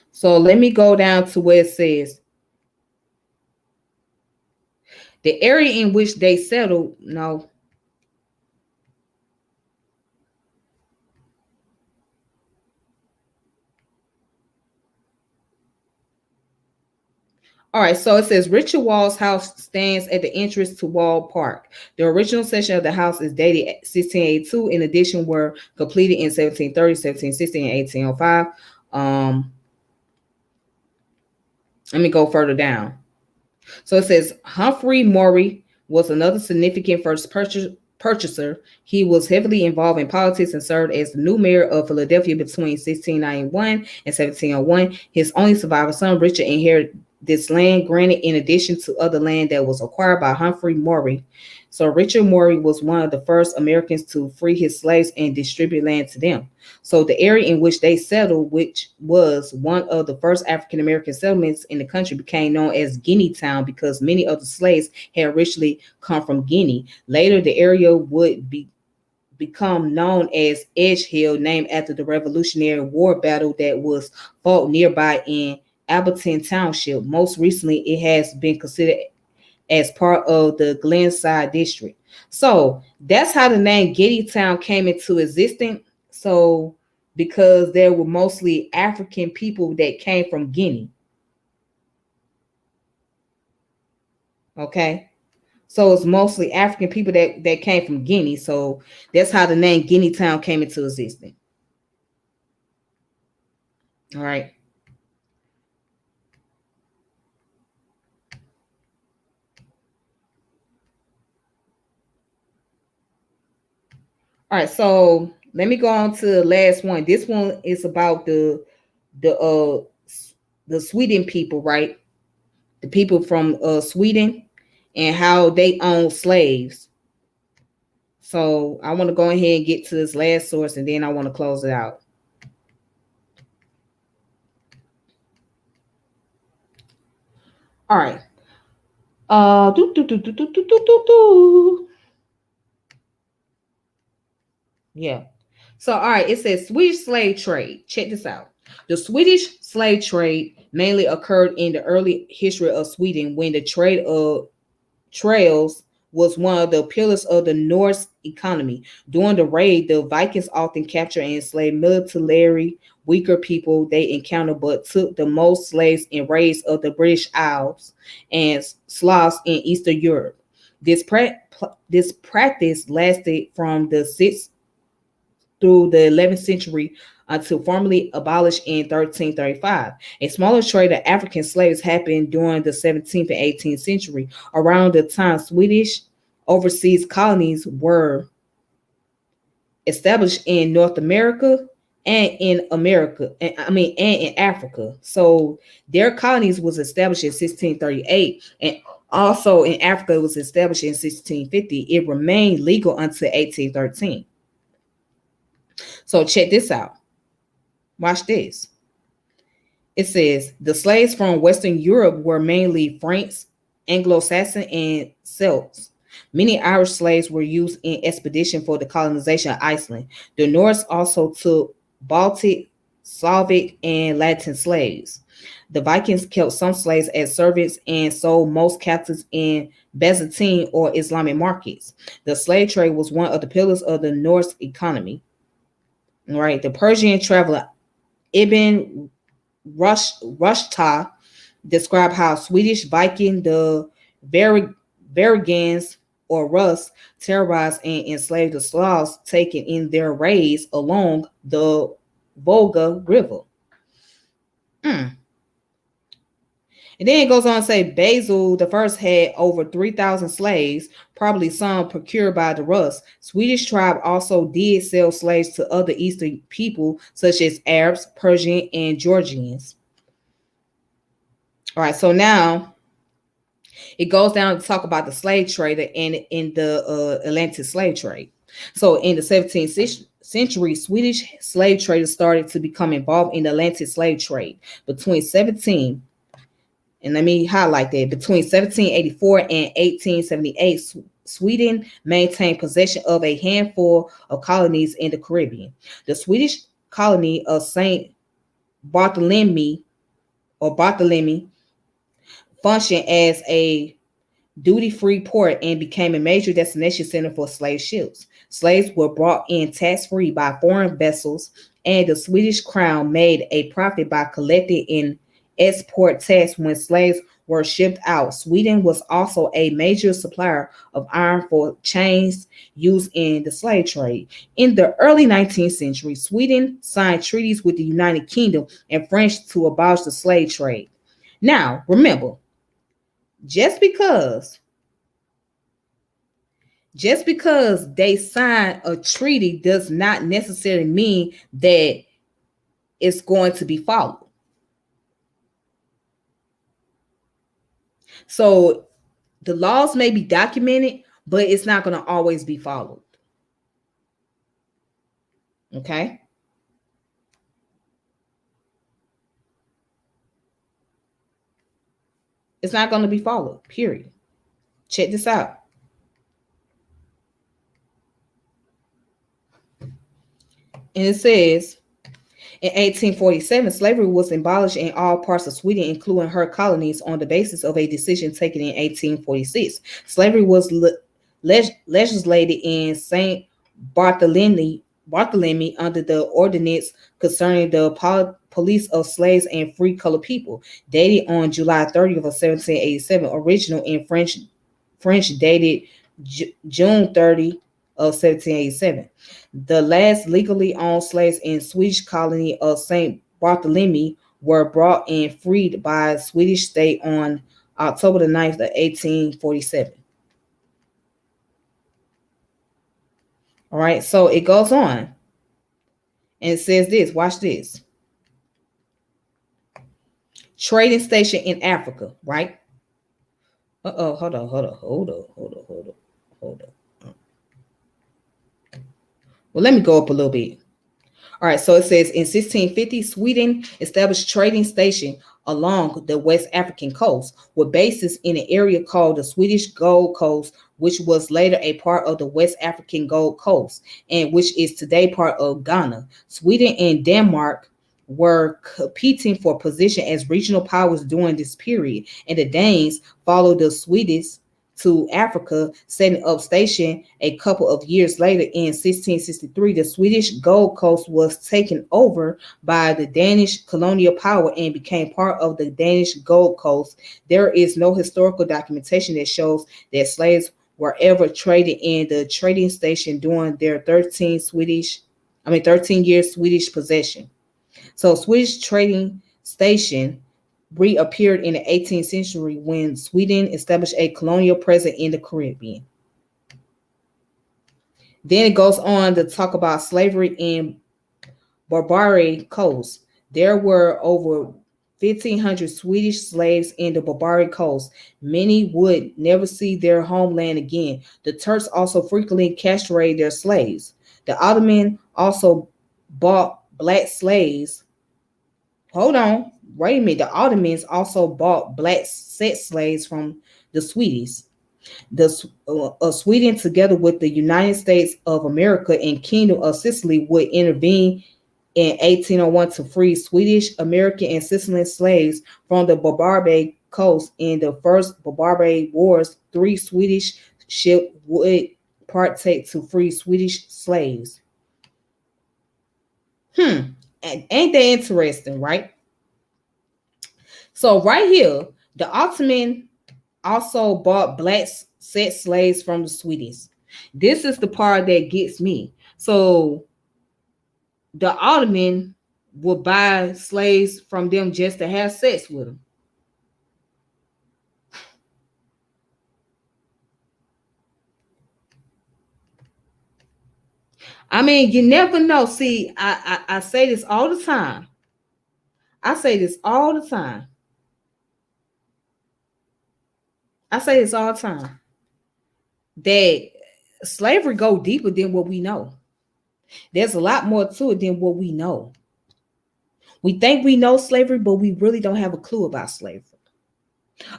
So let me go down to where it says the area in which they settled. No. All right, so it says Richard Wall's house stands at the entrance to Wall Park. The original section of the house is dated 1682. In addition, were completed in 1730, 1760, and 1805. Let me go further down. So it says Humphrey Maury was another significant first purchaser. He was heavily involved in politics and served as the new mayor of Philadelphia between 1691 and 1701. His only surviving son, Richard, inherited this land, granted in addition to other land that was acquired by Humphrey Maury. So Richard Maury was one of the first Americans to free his slaves and distribute land to them. So the area in which they settled, which was one of the first African American settlements in the country, became known as Guinea Town because many of the slaves had originally come from Guinea. Later, the area would become known as Edge Hill, named after the Revolutionary War battle that was fought nearby in Alberton Township. Most recently, it has been considered as part of the Glenside district. So that's how the name Guinea Town came into existence. So because there were mostly African people that came from Guinea. Okay. So it's mostly African people that came from Guinea. So that's how the name Guinea Town came into existence. All right. All right. So let me go on to the last one. This one is about the uh the Sweden people, right? The people from Sweden and how they own slaves. So I want to go ahead and get to this last source and then I want to close it out. All right. Do, do, do, do, do, do, do, do. Yeah. So, all right, it says Swedish slave trade. Check this out. The Swedish slave trade mainly occurred in the early history of Sweden when the trade of trails was one of the pillars of the Norse economy. During the raid, the Vikings often captured and enslaved militarily weaker people they encountered, but took the most slaves in raids of the British Isles and Slavs in Eastern Europe. This practice lasted from the 6th through the 11th century until formally abolished in 1335. A smaller trade of African slaves happened during the 17th and 18th century. Around the time Swedish overseas colonies were established in North America and in America, and in Africa. So their colonies was established in 1638, and also in Africa it was established in 1650. It remained legal until 1813. So check this out. Watch this. It says the slaves from Western Europe were mainly Franks, Anglo-Saxon, and Celts. Many Irish slaves were used in expedition for the colonization of Iceland. The Norse also took Baltic, Slavic, and Latin slaves. The Vikings kept some slaves as servants and sold most captives in Byzantine or Islamic markets. The slave trade was one of the pillars of the Norse economy. Right, the Persian traveler Ibn Rushta described how Swedish Viking, the Varegans, or Rus terrorized and enslaved the Slavs taken in their raids along the Volga River. Mm. And then it goes on to say Basil the First had over 3,000 slaves, probably some procured by the Rus. Swedish tribe also did sell slaves to other Eastern people such as Arabs, Persian, and Georgians. All right, so now it goes down to talk about the slave trader and in the Atlantic slave trade. So in the 17th century, Swedish slave traders started to become involved in the Atlantic slave trade between 17 and let me highlight that between 1784 and 1878, Sweden maintained possession of a handful of colonies in the Caribbean. The Swedish colony of Saint Bartholomew or Bartholomew functioned as a duty-free port and became a major destination center for slave ships. Slaves were brought in tax-free by foreign vessels, and the Swedish crown made a profit by collecting in export tax when slaves were shipped out. Sweden was also a major supplier of iron for chains used in the slave trade. In the early 19th century, Sweden signed treaties with the United Kingdom and France to abolish the slave trade. Now, remember, just because just because they sign a treaty does not necessarily mean that it's going to be followed. So the laws may be documented, but it's not going to always be followed. Okay. It's not going to be followed, period. Check this out. And it says, in 1847, slavery was abolished in all parts of Sweden, including her colonies, on the basis of a decision taken in 1846. Slavery was legislated in St. Bartholomew under the ordinance concerning the police of slaves and free colored people, dated on July 30th of 1787, original in French dated June 30 of 1787. The last legally owned slaves in Swedish colony of St. Bartholomew were brought and freed by Swedish state on October the 9th of 1847. All right, so it goes on and it says this, watch this. Trading station in Africa, right? Hold on. Well, let me go up a little bit. All right, so it says in 1650, Sweden established trading station along the West African coast with bases in an area called the Swedish Gold Coast, which was later a part of the West African Gold Coast and which is today part of Ghana. Sweden and Denmark were competing for position as regional powers during this period, and the Danes followed the Swedes to Africa, setting up station a couple of years later. In 1663, the Swedish Gold Coast was taken over by the Danish colonial power and became part of the Danish Gold Coast. There is no historical documentation that shows that slaves were ever traded in the trading station during their 13 years Swedish possession. So Swedish trading station reappeared in the 18th century when Sweden established a colonial presence in the Caribbean. Then it goes on to talk about slavery in Barbary Coast. There were over 1,500 Swedish slaves in the Barbary Coast. Many would never see their homeland again. The Turks also frequently castrated their slaves. The Ottomans also bought black slaves. Hold on. Wait a minute. The Ottomans also bought black sex slaves from the Swedes. Sweden, together with the United States of America and Kingdom of Sicily, would intervene in 1801 to free Swedish, American, and Sicilian slaves from the Barbary coast. In the first Barbary Wars, 3 Swedish ships would partake to free Swedish slaves. And ain't that interesting, right? So right here, the Ottoman also bought black set slaves from the sweetest. This is the part that gets me. So the Ottoman would buy slaves from them just to have sex with them. I mean, you never know. See, I say this all the time. I say this all the time. I say this all the time. That slavery go deeper than what we know. There's a lot more to it than what we know. We think we know slavery, but we really don't have a clue about slavery.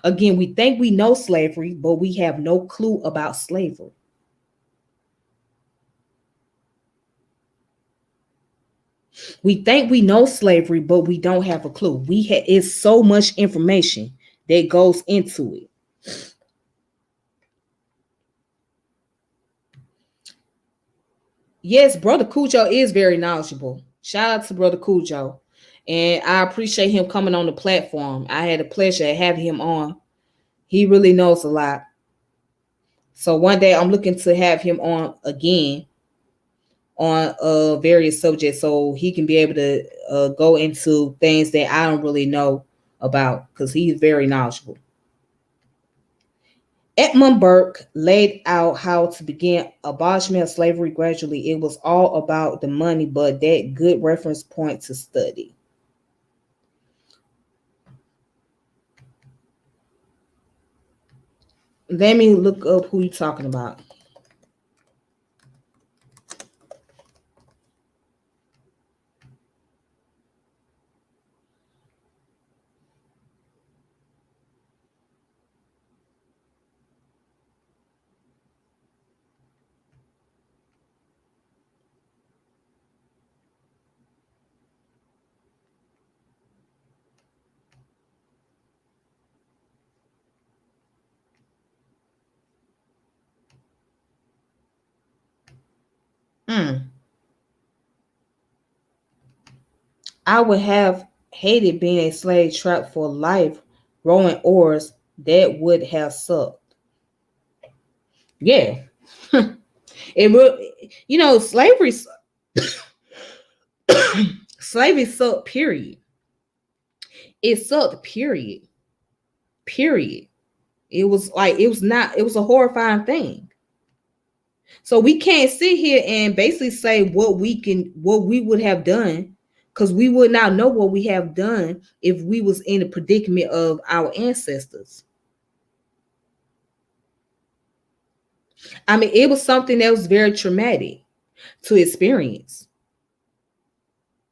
Again, we think we know slavery, but we have no clue about slavery. We think we know slavery, but we don't have a clue. It's so much information that goes into it. Yes, Brother Cujo is very knowledgeable. Shout out to Brother Cujo. And I appreciate him coming on the platform. I had a pleasure of having him on. He really knows a lot. So one day I'm looking to have him on again on various subjects so he can be able to go into things that I don't really know about because he's very knowledgeable. Edmund Burke laid out how to begin abolishment of slavery gradually. It was all about the money, but that good reference point to study. Let me look up who you're talking about. Hmm. I would have hated being a slave trapped for life, rowing oars. That would have sucked. Yeah, it would. Slavery, slavery sucked. Period. It sucked. Period. Period. It was a horrifying thing. So we can't sit here and basically say what we would have done because we would not know what we have done if we was in the predicament of our ancestors. I mean, it was something that was very traumatic to experience.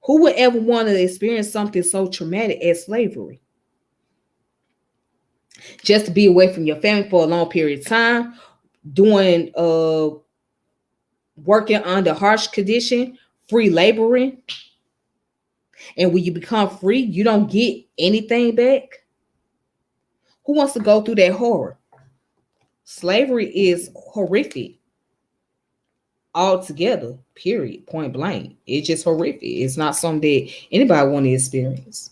Who would ever want to experience something so traumatic as slavery? Just to be away from your family for a long period of time, doing working under harsh condition, free laboring, and when you become free, you don't get anything back. Who wants to go through that horror? Slavery is horrific altogether, period, point blank. It's just horrific. It's not something that anybody want to experience.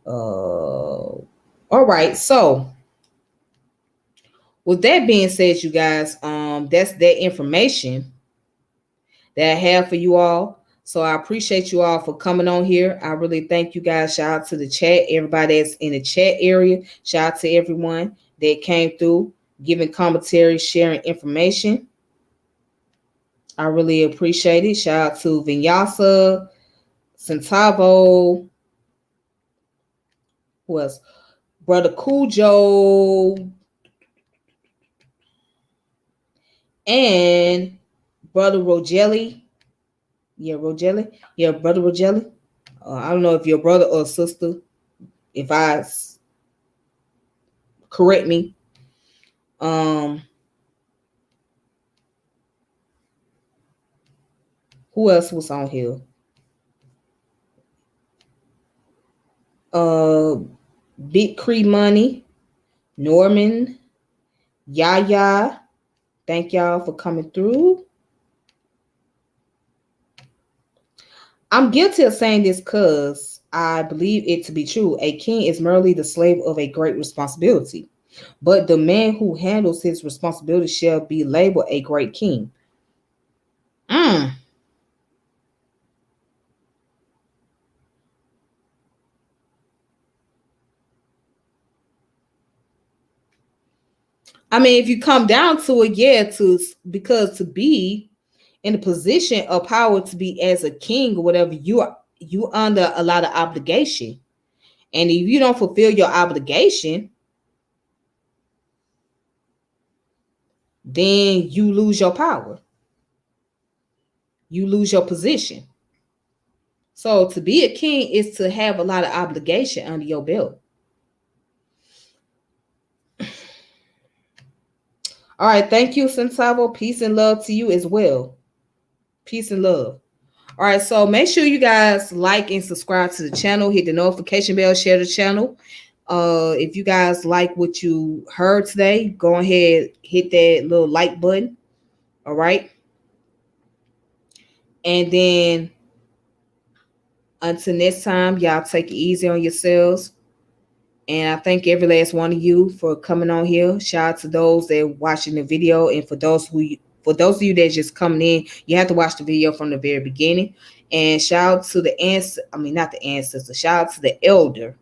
All right, so with that being said, you guys, that's that information that I have for you all. So I appreciate you all for coming on here. I really thank you guys. Shout out to the chat, everybody that's in the chat area. Shout out to everyone that came through, giving commentary, sharing information. I really appreciate it. Shout out to Vinyasa, Centavo, who else? Brother Cujo, and Brother Rogelli. Yeah, Rogelli. Yeah, Brother Rogelli. I don't know if your brother or sister. If I correct me. Who else was on here? Big Cree Money, Norman, Yaya. Thank y'all for coming through. I'm guilty of saying this because I believe it to be true. A king is merely the slave of a great responsibility. But the man who handles his responsibility shall be labeled a great king. Mm. I mean, if you come down to it, yeah, because to be in a position of power, to be as a king or whatever, you under a lot of obligation. And if you don't fulfill your obligation, then you lose your power. You lose your position. So to be a king is to have a lot of obligation under your belt. All right, thank you, Sensavo. Peace and love to you as well. Peace and love. All right, so make sure you guys like and subscribe to the channel. Hit the notification bell. Share the channel. If you guys like what you heard today, go ahead, hit that little like button. All right, and then until next time, y'all take it easy on yourselves. And I thank every last one of you for coming on here. Shout out to those that are watching the video, and for those of you that just coming in, you have to watch the video from the very beginning. And shout out to the not the ancestor. Shout out to the elder,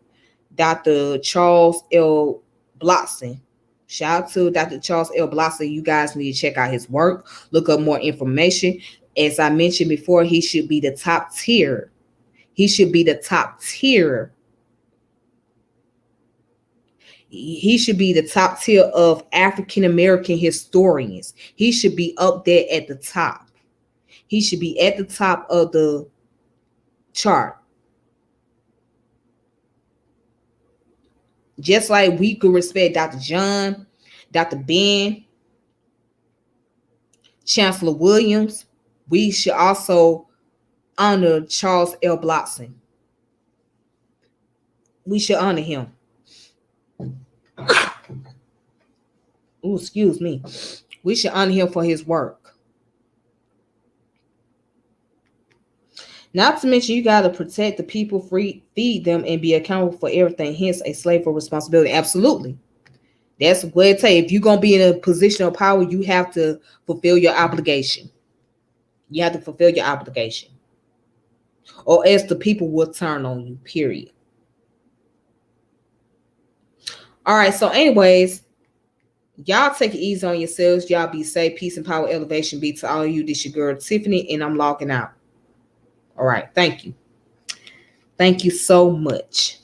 Dr. Charles L. Blockson. Shout out to Dr. Charles L. Blockson. You guys need to check out his work. Look up more information. As I mentioned before, he should be the top tier. He should be the top tier. He should be the top tier of African American historians. He should be up there at the top. He should be at the top of the chart. Just like we could respect Dr. John, Dr. Ben, Chancellor Williams, we should also honor Charles L. Blockson. We should honor him. Ooh, excuse me. We should honor him for his work. Not to mention, you got to protect the people, feed them, and be accountable for everything. Hence, a slave for responsibility. Absolutely. That's what it takes. If you're going to be in a position of power, you have to fulfill your obligation. You have to fulfill your obligation. Or else the people will turn on you, period. All right. So anyways, y'all take it easy on yourselves. Y'all be safe. Peace and power, elevation be to all of you. This your girl, Tiffany, and I'm logging out. All right. Thank you. Thank you so much.